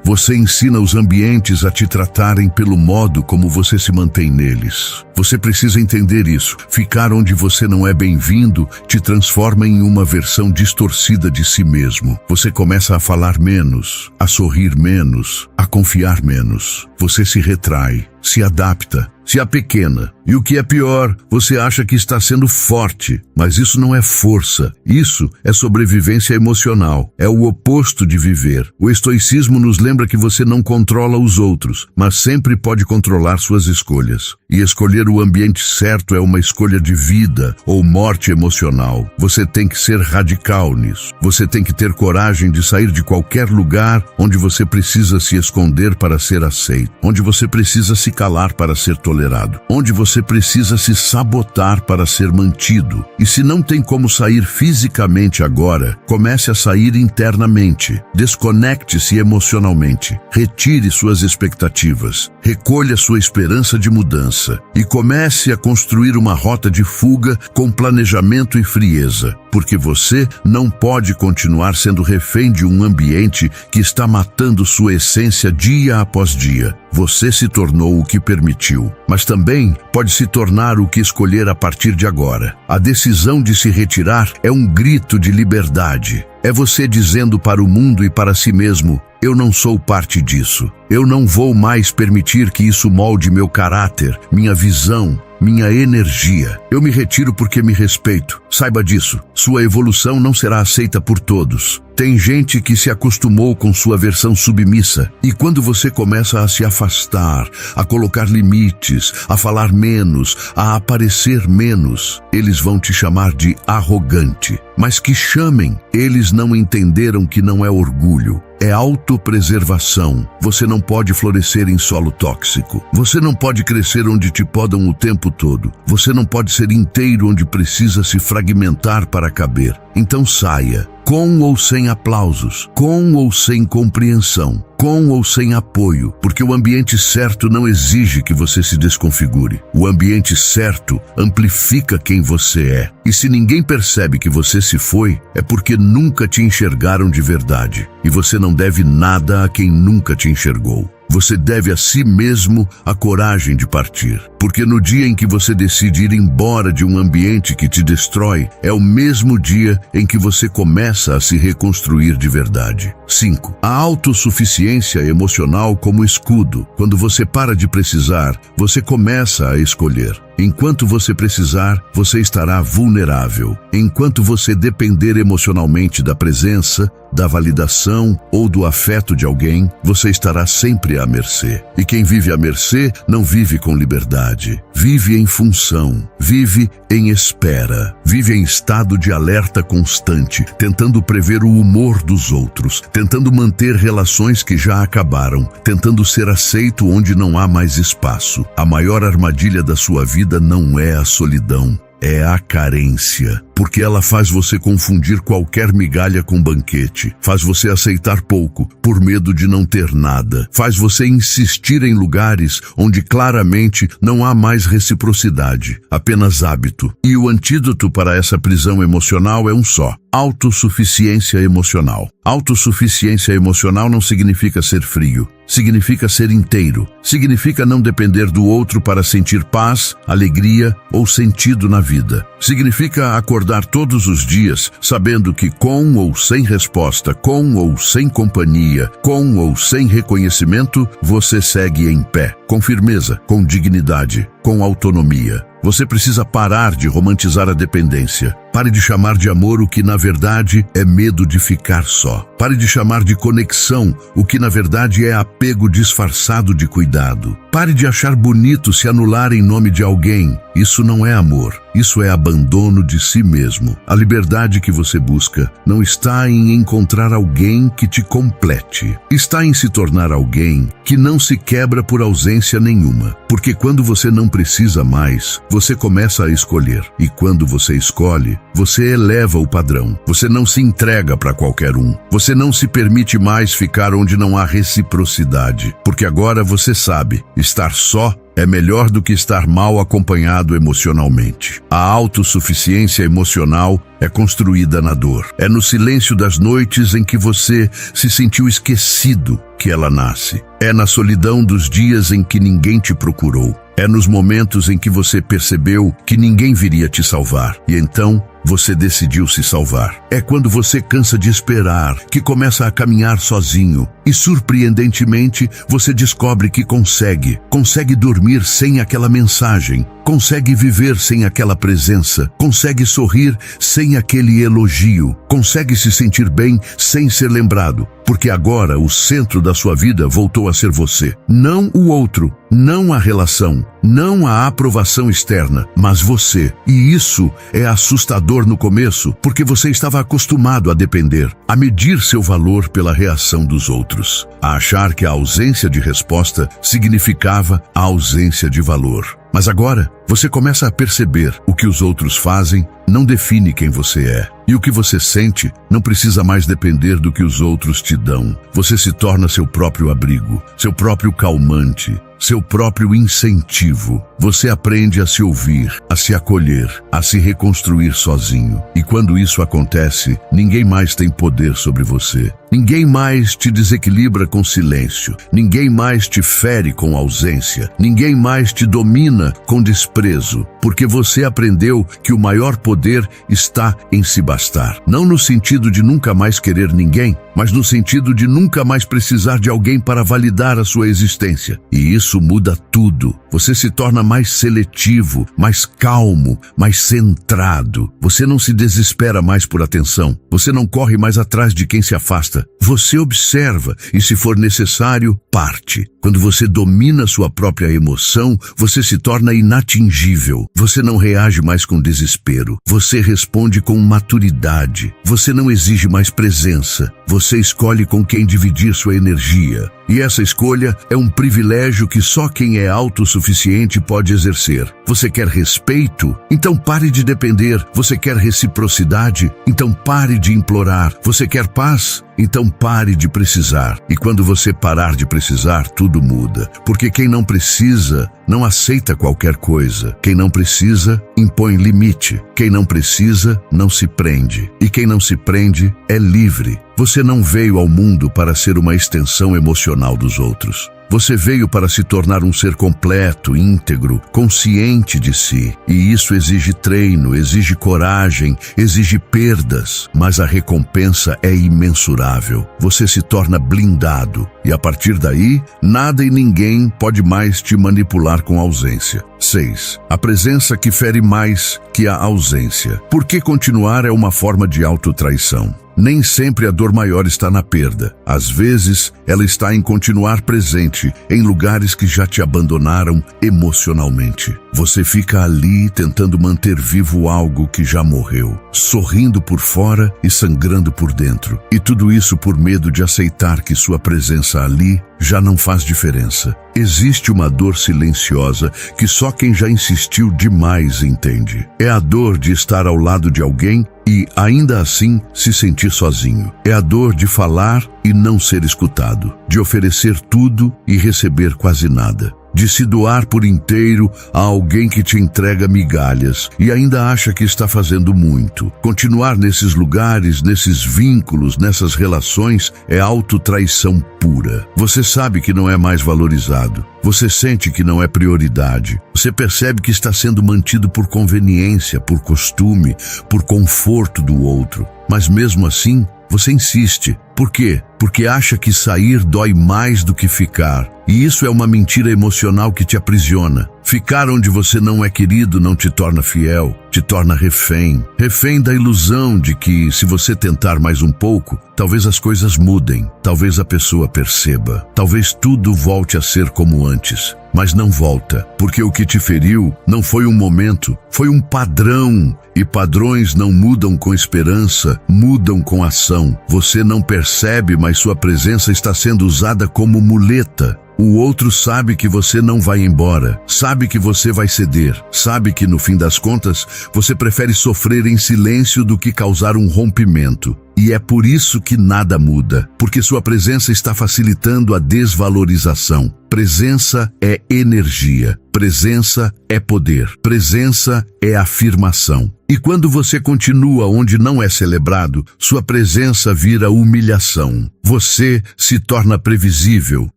Você ensina os ambientes a te tratarem pelo modo como você se mantém neles. Você precisa entender isso. Ficar onde você não é bem-vindo te transforma em uma versão distorcida de si mesmo. Você começa a falar menos, a sorrir menos, a confiar menos. Você se retrai, se adapta, se apequena. E o que é pior, você acha que está sendo forte, mas isso não é força. Isso é sobrevivência emocional. É o oposto de viver. O estoicismo nos lembra que você não controla os outros, mas sempre pode controlar suas escolhas. E escolher o ambiente certo é uma escolha de vida ou morte emocional. Você tem que ser radical nisso. Você tem que ter coragem de sair de qualquer lugar onde você precisa se esconder para ser aceito, onde você precisa se calar para ser tolerado, onde você precisa se sabotar para ser mantido. E se não tem como sair fisicamente agora, comece a sair internamente. Desconecte-se emocionalmente. Retire suas expectativas. Recolha sua esperança de mudança. E comece a construir uma rota de fuga com planejamento e frieza. Porque você não pode continuar sendo refém de um ambiente que está matando sua essência dia após dia. Você se tornou o que permitiu, mas também pode se tornar o que escolher a partir de agora. A decisão de se retirar é um grito de liberdade. É você dizendo para o mundo e para si mesmo: eu não sou parte disso. Eu não vou mais permitir que isso molde meu caráter, minha visão, minha energia. Eu me retiro porque me respeito. Saiba disso. Sua evolução não será aceita por todos. Tem gente que se acostumou com sua versão submissa. E quando você começa a se afastar, a colocar limites, a falar menos, a aparecer menos, eles vão te chamar de arrogante. Mas que chamem, eles não entenderam que não é orgulho. É autopreservação. Você não pode florescer em solo tóxico. Você não pode crescer onde te podam o tempo todo. Você não pode ser inteiro onde precisa se fragmentar para caber. Então saia. Com ou sem aplausos, com ou sem compreensão, com ou sem apoio, porque o ambiente certo não exige que você se desconfigure. O ambiente certo amplifica quem você é. E se ninguém percebe que você se foi, é porque nunca te enxergaram de verdade. E você não deve nada a quem nunca te enxergou. Você deve a si mesmo a coragem de partir. Porque no dia em que você decide ir embora de um ambiente que te destrói, é o mesmo dia em que você começa a se reconstruir de verdade. 5. A autossuficiência emocional como escudo. Quando você para de precisar, você começa a escolher. Enquanto você precisar, você estará vulnerável. Enquanto você depender emocionalmente da presença, da validação ou do afeto de alguém, você estará sempre à mercê. E quem vive à mercê não vive com liberdade. Vive em função, vive em espera, vive em estado de alerta constante, tentando prever o humor dos outros, tentando manter relações que já acabaram, tentando ser aceito onde não há mais espaço. A maior armadilha da sua vida não é a solidão, é a carência. Porque ela faz você confundir qualquer migalha com banquete, faz você aceitar pouco, por medo de não ter nada, faz você insistir em lugares onde claramente não há mais reciprocidade, apenas hábito. E o antídoto para essa prisão emocional é um só: autossuficiência emocional. Autossuficiência emocional não significa ser frio, significa ser inteiro. Significa não depender do outro para sentir paz, alegria ou sentido na vida. Significa acordar todos os dias sabendo que com ou sem resposta, com ou sem companhia, com ou sem reconhecimento, você segue em pé, com firmeza, com dignidade, com autonomia. Você precisa parar de romantizar a dependência. Pare de chamar de amor o que na verdade é medo de ficar só. Pare de chamar de conexão o que na verdade é apego disfarçado de cuidado. Pare de achar bonito se anular em nome de alguém. Isso não é amor. Isso é abandono de si mesmo. A liberdade que você busca não está em encontrar alguém que te complete. Está em se tornar alguém que não se quebra por ausência nenhuma. Porque quando você não precisa mais, você começa a escolher. E quando você escolhe, você eleva o padrão. Você não se entrega para qualquer um. Você não se permite mais ficar onde não há reciprocidade. Porque agora você sabe, estar só é melhor do que estar mal acompanhado emocionalmente. A autossuficiência emocional é construída na dor. É no silêncio das noites em que você se sentiu esquecido que ela nasce. É na solidão dos dias em que ninguém te procurou. É nos momentos em que você percebeu que ninguém viria te salvar. E então, você decidiu se salvar. É quando você cansa de esperar, que começa a caminhar sozinho. E surpreendentemente, você descobre que consegue dormir sem aquela mensagem, consegue viver sem aquela presença, consegue sorrir sem aquele elogio, consegue se sentir bem sem ser lembrado. Porque agora o centro da sua vida voltou a ser você. Não o outro, não a relação, não a aprovação externa, mas você. E isso é assustador no começo, porque você estava acostumado a depender, a medir seu valor pela reação dos outros, a achar que a ausência de resposta significava a ausência de valor. Mas agora, você começa a perceber o que os outros fazem não define quem você é. E o que você sente não precisa mais depender do que os outros te dão. Você se torna seu próprio abrigo, seu próprio calmante, seu próprio incentivo. Você aprende a se ouvir, a se acolher, a se reconstruir sozinho. E quando isso acontece, ninguém mais tem poder sobre você. Ninguém mais te desequilibra com silêncio. Ninguém mais te fere com ausência. Ninguém mais te domina com desprezo. Porque você aprendeu que o maior poder está em se bastar. Não no sentido de nunca mais querer ninguém, mas no sentido de nunca mais precisar de alguém para validar a sua existência. E isso muda tudo. Você se torna mais seletivo, mais calmo, mais centrado. Você não se desespera mais por atenção. Você não corre mais atrás de quem se afasta. Você observa e, se for necessário, parte. Quando você domina sua própria emoção, você se torna inatingível. Você não reage mais com desespero. Você responde com maturidade. Você não exige mais presença. Você escolhe com quem dividir sua energia. E essa escolha é um privilégio que só quem é autossuficiente pode exercer. Você quer respeito? Então pare de depender. Você quer reciprocidade? Então pare de implorar. Você quer paz? Então pare de precisar. E quando você parar de precisar, tudo muda. Porque quem não precisa, não aceita qualquer coisa. Quem não precisa, impõe limite. Quem não precisa, não se prende. E quem não se prende, é livre. Você não veio ao mundo para ser uma extensão emocional dos outros. Você veio para se tornar um ser completo, íntegro, consciente de si. E isso exige treino, exige coragem, exige perdas. Mas a recompensa é imensurável. Você se torna blindado. E a partir daí, nada e ninguém pode mais te manipular com ausência. 6. A presença que fere mais que a ausência. Por que continuar é uma forma de autotraição? Nem sempre a dor maior está na perda. Às vezes, ela está em continuar presente em lugares que já te abandonaram emocionalmente. Você fica ali tentando manter vivo algo que já morreu, sorrindo por fora e sangrando por dentro. E tudo isso por medo de aceitar que sua presença ali já não faz diferença. Existe uma dor silenciosa que só quem já insistiu demais entende. É a dor de estar ao lado de alguém e, ainda assim, se sentir sozinho. É a dor de falar e não ser escutado, de oferecer tudo e receber quase nada. de se doar por inteiro a alguém que te entrega migalhas e ainda acha que está fazendo muito. Continuar nesses lugares, nesses vínculos, nessas relações é autotraição pura. Você sabe que não é mais valorizado. Você sente que não é prioridade. Você percebe que está sendo mantido por conveniência, por costume, por conforto do outro. Mas mesmo assim, você insiste. Por quê? Porque acha que sair dói mais do que ficar. E isso é uma mentira emocional que te aprisiona. Ficar onde você não é querido não te torna fiel, te torna refém. Refém da ilusão de que, se você tentar mais um pouco, talvez as coisas mudem, talvez a pessoa perceba, talvez tudo volte a ser como antes. Mas não volta, porque o que te feriu não foi um momento, foi um padrão. E padrões não mudam com esperança, mudam com ação. Você não percebe, mas sua presença está sendo usada como muleta. O outro sabe que você não vai embora, sabe que você vai ceder, sabe que no fim das contas você prefere sofrer em silêncio do que causar um rompimento. E é por isso que nada muda, porque sua presença está facilitando a desvalorização. Presença é energia, presença é poder, presença é afirmação. E quando você continua onde não é celebrado, sua presença vira humilhação. Você se torna previsível,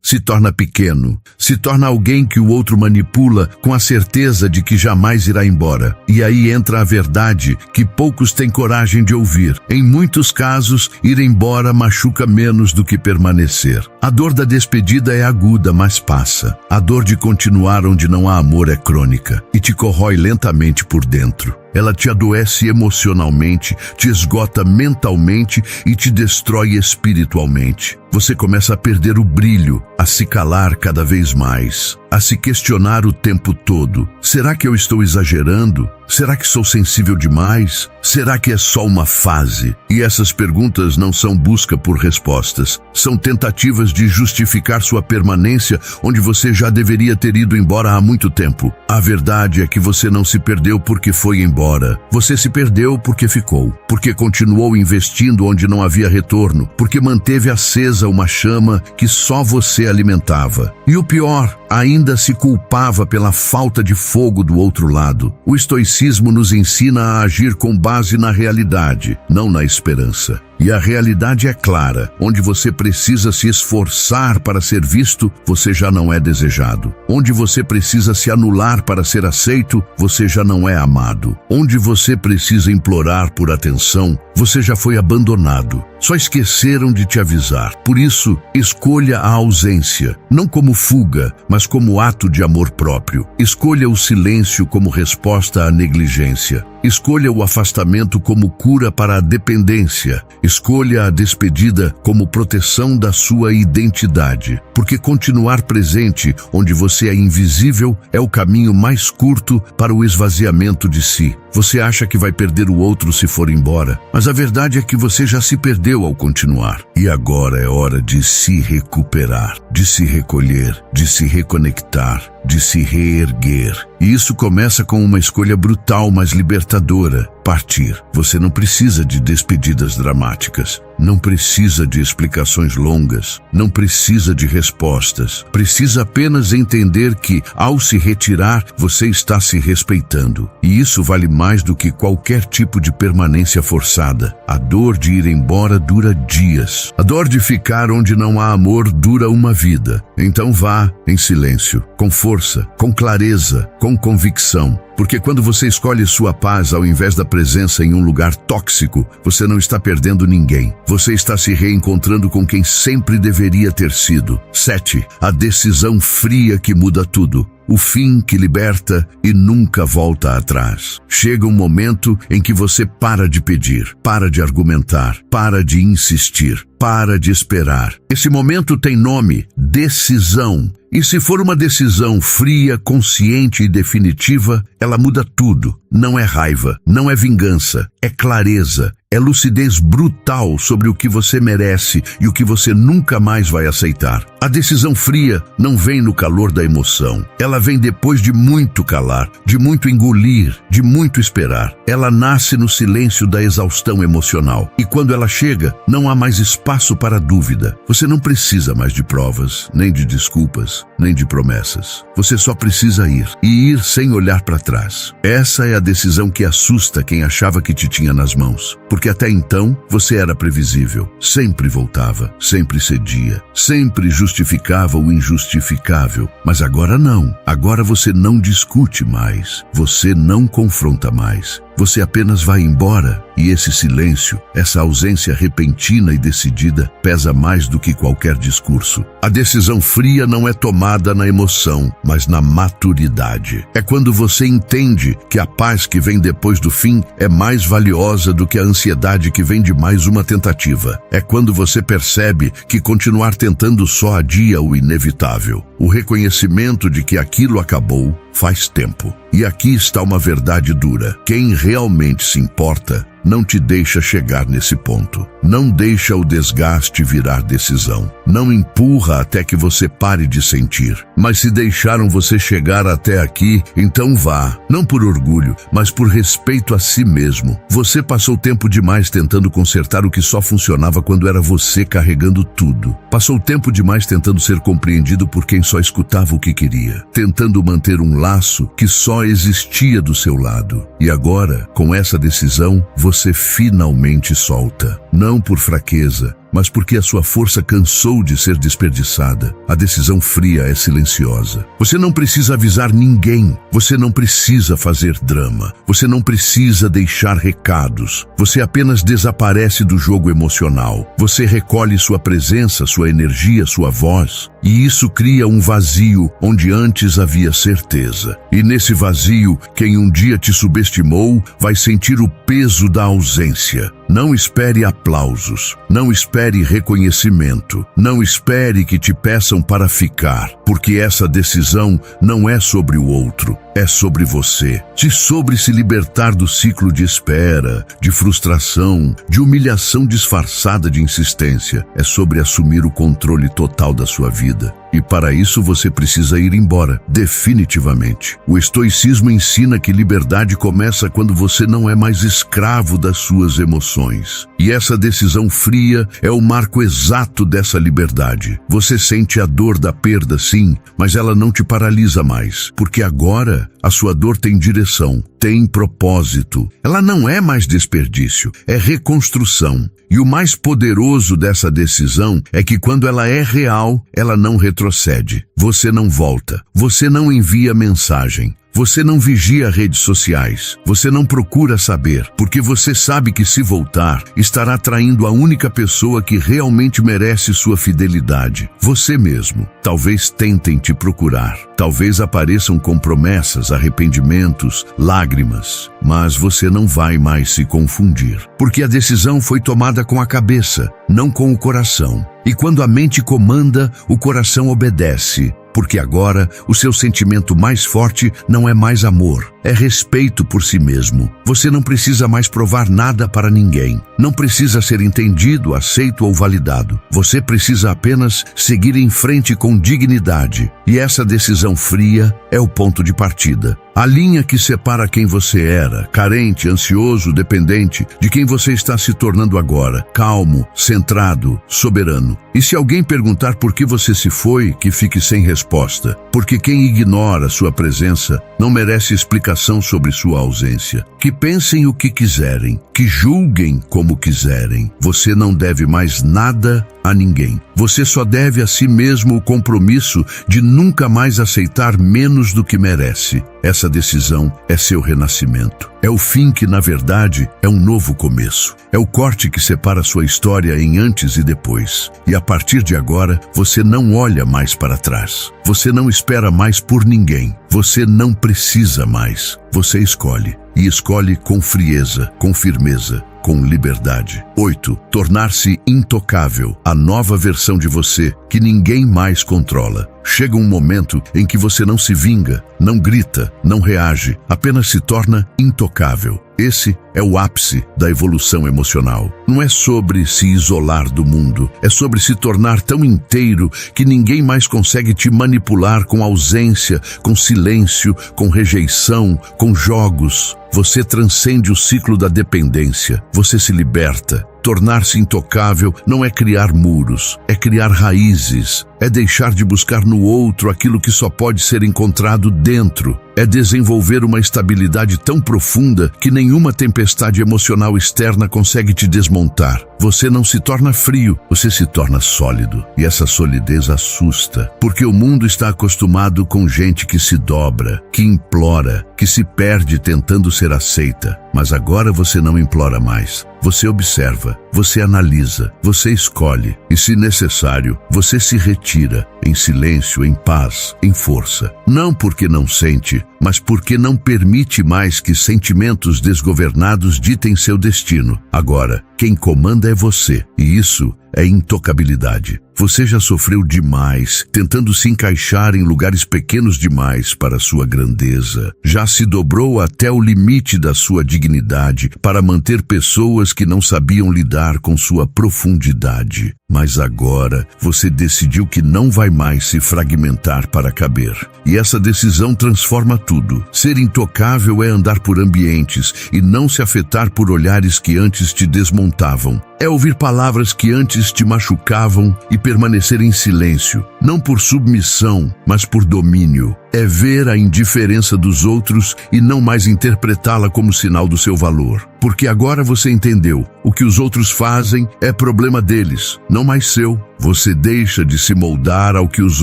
se torna pequeno, se torna alguém que o outro manipula com a certeza de que jamais irá embora. E aí entra a verdade que poucos têm coragem de ouvir. Em muitos casos, ir embora machuca menos do que permanecer. A dor da despedida é aguda, mas passa. A dor de continuar onde não há amor é crônica e te corrói lentamente por dentro. Ela te adoece emocionalmente, te esgota mentalmente e te destrói espiritualmente. Você começa a perder o brilho, a se calar cada vez mais, a se questionar o tempo todo. Será que eu estou exagerando? Será que sou sensível demais? Será que é só uma fase? E essas perguntas não são busca por respostas. São tentativas de justificar sua permanência onde você já deveria ter ido embora há muito tempo. A verdade é que você não se perdeu porque foi embora. Você se perdeu porque ficou, porque continuou investindo onde não havia retorno, porque manteve acesa uma chama que só você alimentava. E o pior, ainda se culpava pela falta de fogo do outro lado. O estoicismo nos ensina a agir com base na realidade, não na esperança. E a realidade é clara. Onde você precisa se esforçar para ser visto, você já não é desejado. Onde você precisa se anular para ser aceito, você já não é amado. Onde você precisa implorar por atenção, você já foi abandonado. Só esqueceram de te avisar. Por isso, escolha a ausência, não como fuga, mas como ato de amor próprio. Escolha o silêncio como resposta à negligência. Escolha o afastamento como cura para a dependência. Escolha a despedida como proteção da sua identidade. Porque continuar presente onde você é invisível é o caminho mais curto para o esvaziamento de si. Você acha que vai perder o outro se for embora, mas a verdade é que você já se perdeu ao continuar. E agora é hora de se recuperar, de se recolher, de se reconectar, de se reerguer. E isso começa com uma escolha brutal, mas libertadora: partir. Você não precisa de despedidas dramáticas, não precisa de explicações longas, não precisa de respostas. Precisa apenas entender que, ao se retirar, você está se respeitando. E isso vale mais do que qualquer tipo de permanência forçada. A dor de ir embora dura dias. A dor de ficar onde não há amor dura uma vida. Então vá em silêncio, com força, com clareza, com convicção. Porque quando você escolhe sua paz ao invés da presença em um lugar tóxico, você não está perdendo ninguém. Você está se reencontrando com quem sempre deveria ter sido. 7. A decisão fria que muda tudo. O fim que liberta e nunca volta atrás. Chega um momento em que você para de pedir, para de argumentar, para de insistir, para de esperar. Esse momento tem nome: decisão. E se for uma decisão fria, consciente e definitiva, ela ela muda tudo. Não é raiva, não é vingança, é clareza, é lucidez brutal sobre o que você merece e o que você nunca mais vai aceitar. A decisão fria não vem no calor da emoção. Ela vem depois de muito calar, de muito engolir, de muito esperar. Ela nasce no silêncio da exaustão emocional. E quando ela chega, não há mais espaço para dúvida. Você não precisa mais de provas, nem de desculpas, nem de promessas. Você só precisa ir, e ir sem olhar para trás. Essa é a decisão que assusta quem achava que te tinha nas mãos. Porque até então, você era previsível. Sempre voltava, sempre cedia, sempre justificava o injustificável. Mas agora não. Agora você não discute mais. Você não confronta mais. Você apenas vai embora, e esse silêncio, essa ausência repentina e decidida, pesa mais do que qualquer discurso. A decisão fria não é tomada na emoção, mas na maturidade. É quando você entende que a paz que vem depois do fim é mais valiosa do que a ansiedade que vem de mais uma tentativa. É quando você percebe que continuar tentando só adia o inevitável. O reconhecimento de que aquilo acabou faz tempo. E aqui está uma verdade dura. Quem realmente se importa não te deixa chegar nesse ponto. Não deixa o desgaste virar decisão. Não empurra até que você pare de sentir. Mas se deixaram você chegar até aqui, então vá. Não por orgulho, mas por respeito a si mesmo. Você passou tempo demais tentando consertar o que só funcionava quando era você carregando tudo. Passou tempo demais tentando ser compreendido por quem só escutava o que queria. Tentando manter um laço que só existia do seu lado. E agora, com essa decisão, você finalmente solta. Não por fraqueza, mas porque a sua força cansou de ser desperdiçada. A decisão fria é silenciosa. Você não precisa avisar ninguém. Você não precisa fazer drama. Você não precisa deixar recados. Você apenas desaparece do jogo emocional. Você recolhe sua presença, sua energia, sua voz. E isso cria um vazio onde antes havia certeza. E nesse vazio, quem um dia te subestimou vai sentir o peso da ausência. Não espere aplausos. Não espere reconhecimento. Não espere que te peçam para ficar, porque essa decisão não é sobre o outro, é sobre você. Sobre se libertar do ciclo de espera, de frustração, de humilhação disfarçada de insistência. É sobre assumir o controle total da sua vida. E para isso você precisa ir embora, definitivamente. O estoicismo ensina que liberdade começa quando você não é mais escravo das suas emoções. E essa decisão fria é o marco exato dessa liberdade. Você sente a dor da perda, sim, mas ela não te paralisa mais, porque agora a sua dor tem direção, tem propósito. Ela não é mais desperdício, é reconstrução. E o mais poderoso dessa decisão é que quando ela é real, ela não retrocede. Você não volta, você não envia mensagem. Você não vigia redes sociais, você não procura saber, porque você sabe que se voltar, estará traindo a única pessoa que realmente merece sua fidelidade, você mesmo. Talvez tentem te procurar, talvez apareçam com promessas, arrependimentos, lágrimas, mas você não vai mais se confundir, porque a decisão foi tomada com a cabeça, não com o coração. E quando a mente comanda, o coração obedece. Porque agora o seu sentimento mais forte não é mais amor, é respeito por si mesmo. Você não precisa mais provar nada para ninguém. Não precisa ser entendido, aceito ou validado. Você precisa apenas seguir em frente com dignidade. E essa decisão fria é o ponto de partida. A linha que separa quem você era, carente, ansioso, dependente, de quem você está se tornando agora, calmo, centrado, soberano. E se alguém perguntar por que você se foi, que fique sem resposta, porque quem ignora sua presença não merece explicação sobre sua ausência. Que pensem o que quiserem, que julguem como quiserem. Você não deve mais nada a ninguém. Você só deve a si mesmo o compromisso de nunca mais aceitar menos do que merece. Essa decisão é seu renascimento. É o fim que, na verdade, é um novo começo. É o corte que separa sua história em antes e depois. E a partir de agora, você não olha mais para trás. Você não espera mais por ninguém. Você não precisa mais. Você escolhe. E escolhe com frieza, com firmeza, com liberdade. 8. Tornar-se intocável, a nova versão de você que ninguém mais controla. Chega um momento em que você não se vinga, não grita, não reage, apenas se torna intocável. Esse é o ápice da evolução emocional. Não é sobre se isolar do mundo, é sobre se tornar tão inteiro que ninguém mais consegue te manipular com ausência, com silêncio, com rejeição, com jogos. Você transcende o ciclo da dependência, você se liberta. Tornar-se intocável não é criar muros, é criar raízes, é deixar de buscar no outro aquilo que só pode ser encontrado dentro. É desenvolver uma estabilidade tão profunda que nenhuma tempestade emocional externa consegue te desmontar. Você não se torna frio, você se torna sólido. E essa solidez assusta, porque o mundo está acostumado com gente que se dobra, que implora, que se perde tentando ser aceita. Mas agora você não implora mais. Você observa, você analisa, você escolhe e, se necessário, você se retira, em silêncio, em paz, em força. Não porque não sente, mas porque não permite mais que sentimentos desgovernados ditem seu destino. Agora, quem comanda é você, e isso é intocabilidade. Você já sofreu demais, tentando se encaixar em lugares pequenos demais para sua grandeza. Já se dobrou até o limite da sua dignidade para manter pessoas que não sabiam lidar com sua profundidade. Mas agora você decidiu que não vai mais se fragmentar para caber. E essa decisão transforma tudo. Ser intocável é andar por ambientes e não se afetar por olhares que antes te desmontavam. É ouvir palavras que antes te machucavam e permanecer em silêncio, não por submissão, mas por domínio. É ver a indiferença dos outros e não mais interpretá-la como sinal do seu valor. Porque agora você entendeu, o que os outros fazem é problema deles, não mais seu. Você deixa de se moldar ao que os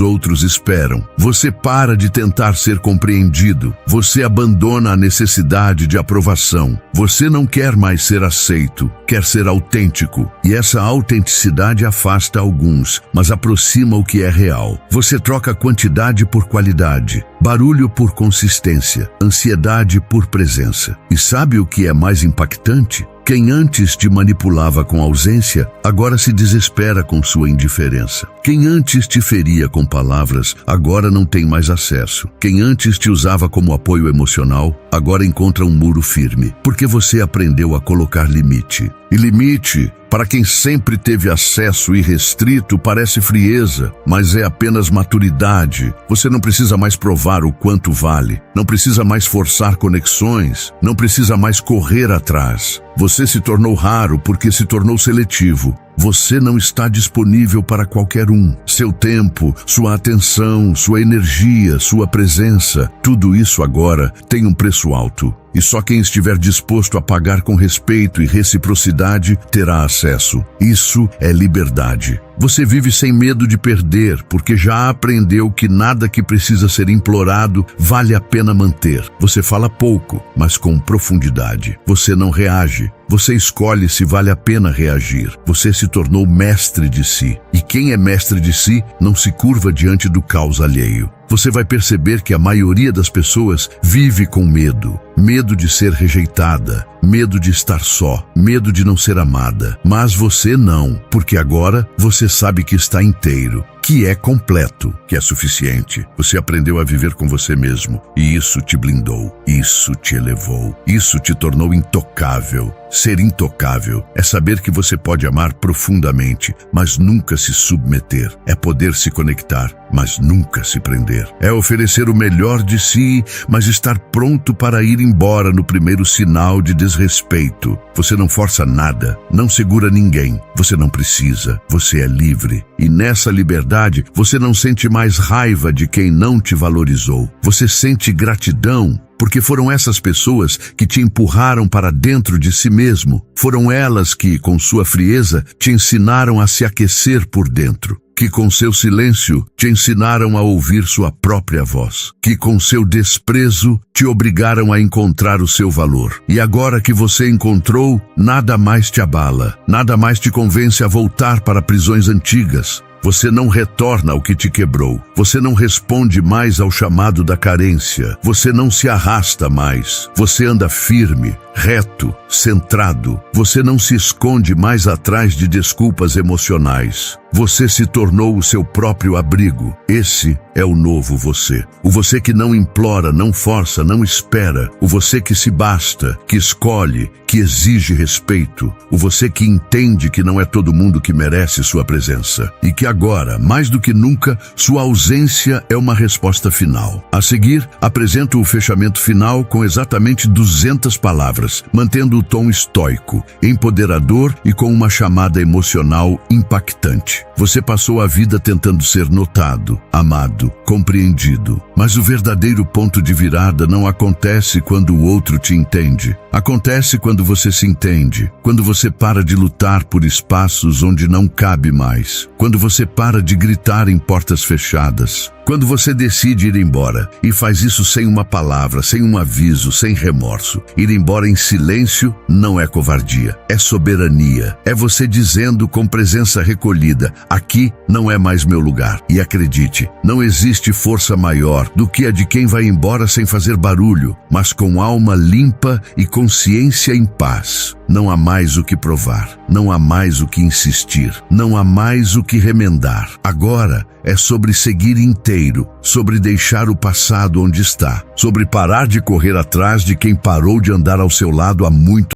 outros esperam. Você para de tentar ser compreendido. Você abandona a necessidade de aprovação. Você não quer mais ser aceito, quer ser autêntico. E essa autenticidade afasta alguns, mas aproxima o que é real. Você troca quantidade por qualidade, barulho por consistência, ansiedade por presença. E sabe o que é mais impactante? Quem antes te manipulava com ausência, agora se desespera com sua indiferença. Quem antes te feria com palavras, agora não tem mais acesso. Quem antes te usava como apoio emocional, agora encontra um muro firme, porque você aprendeu a colocar limite. E limite, para quem sempre teve acesso irrestrito, parece frieza, mas é apenas maturidade. Você não precisa mais provar o quanto vale, não precisa mais forçar conexões, não precisa mais correr atrás. Você se tornou raro porque se tornou seletivo. Você não está disponível para qualquer um. Seu tempo, sua atenção, sua energia, sua presença, tudo isso agora tem um preço alto. E só quem estiver disposto a pagar com respeito e reciprocidade terá acesso. Isso é liberdade. Você vive sem medo de perder, porque já aprendeu que nada que precisa ser implorado vale a pena manter. Você fala pouco, mas com profundidade. Você não reage. Você escolhe se vale a pena reagir. Você se tornou mestre de si. E quem é mestre de si não se curva diante do caos alheio. Você vai perceber que a maioria das pessoas vive com medo. Medo de ser rejeitada, medo de estar só, medo de não ser amada. Mas você não, porque agora você sabe que está inteiro, que é completo, que é suficiente. Você aprendeu a viver com você mesmo, e isso te blindou, isso te elevou, isso te tornou intocável. Ser intocável é saber que você pode amar profundamente, mas nunca se submeter. É poder se conectar, mas nunca se prender. É oferecer o melhor de si, mas estar pronto para ir embora no primeiro sinal de desrespeito. Você não força nada, não segura ninguém. Você não precisa, você é livre. E nessa liberdade, você não sente mais raiva de quem não te valorizou. Você sente gratidão, porque foram essas pessoas que te empurraram para dentro de si mesmo. Foram elas que, com sua frieza, te ensinaram a se aquecer por dentro. Que com seu silêncio te ensinaram a ouvir sua própria voz. Que com seu desprezo te obrigaram a encontrar o seu valor. E agora que você encontrou, nada mais te abala, nada mais te convence a voltar para prisões antigas. Você não retorna ao que te quebrou. Você não responde mais ao chamado da carência. Você não se arrasta mais. Você anda firme, reto, centrado. Você não se esconde mais atrás de desculpas emocionais. Você se tornou o seu próprio abrigo. Esse é o novo você. O você que não implora, não força, não espera. O você que se basta, que escolhe, que exige respeito. O você que entende que não é todo mundo que merece sua presença. E que agora, mais do que nunca, sua ausência é uma resposta final. A seguir, apresento o fechamento final com exatamente 200 palavras, mantendo o tom estoico, empoderador e com uma chamada emocional impactante. Você passou a vida tentando ser notado, amado, compreendido. Mas o verdadeiro ponto de virada não acontece quando o outro te entende. Acontece quando você se entende, quando você para de lutar por espaços onde não cabe mais, quando você para de gritar em portas fechadas, quando você decide ir embora e faz isso sem uma palavra, sem um aviso, sem remorso. Ir embora em silêncio não é covardia, é soberania. É você dizendo com presença recolhida: aqui não é mais meu lugar. E acredite, não existe força maior do que a de quem vai embora sem fazer barulho, mas com alma limpa e consciência em paz. Não há mais o que provar, não há mais o que insistir, não há mais o que remendar. Agora é sobre seguir inteiro, sobre deixar o passado onde está, sobre parar de correr atrás de quem parou de andar ao seu lado há muito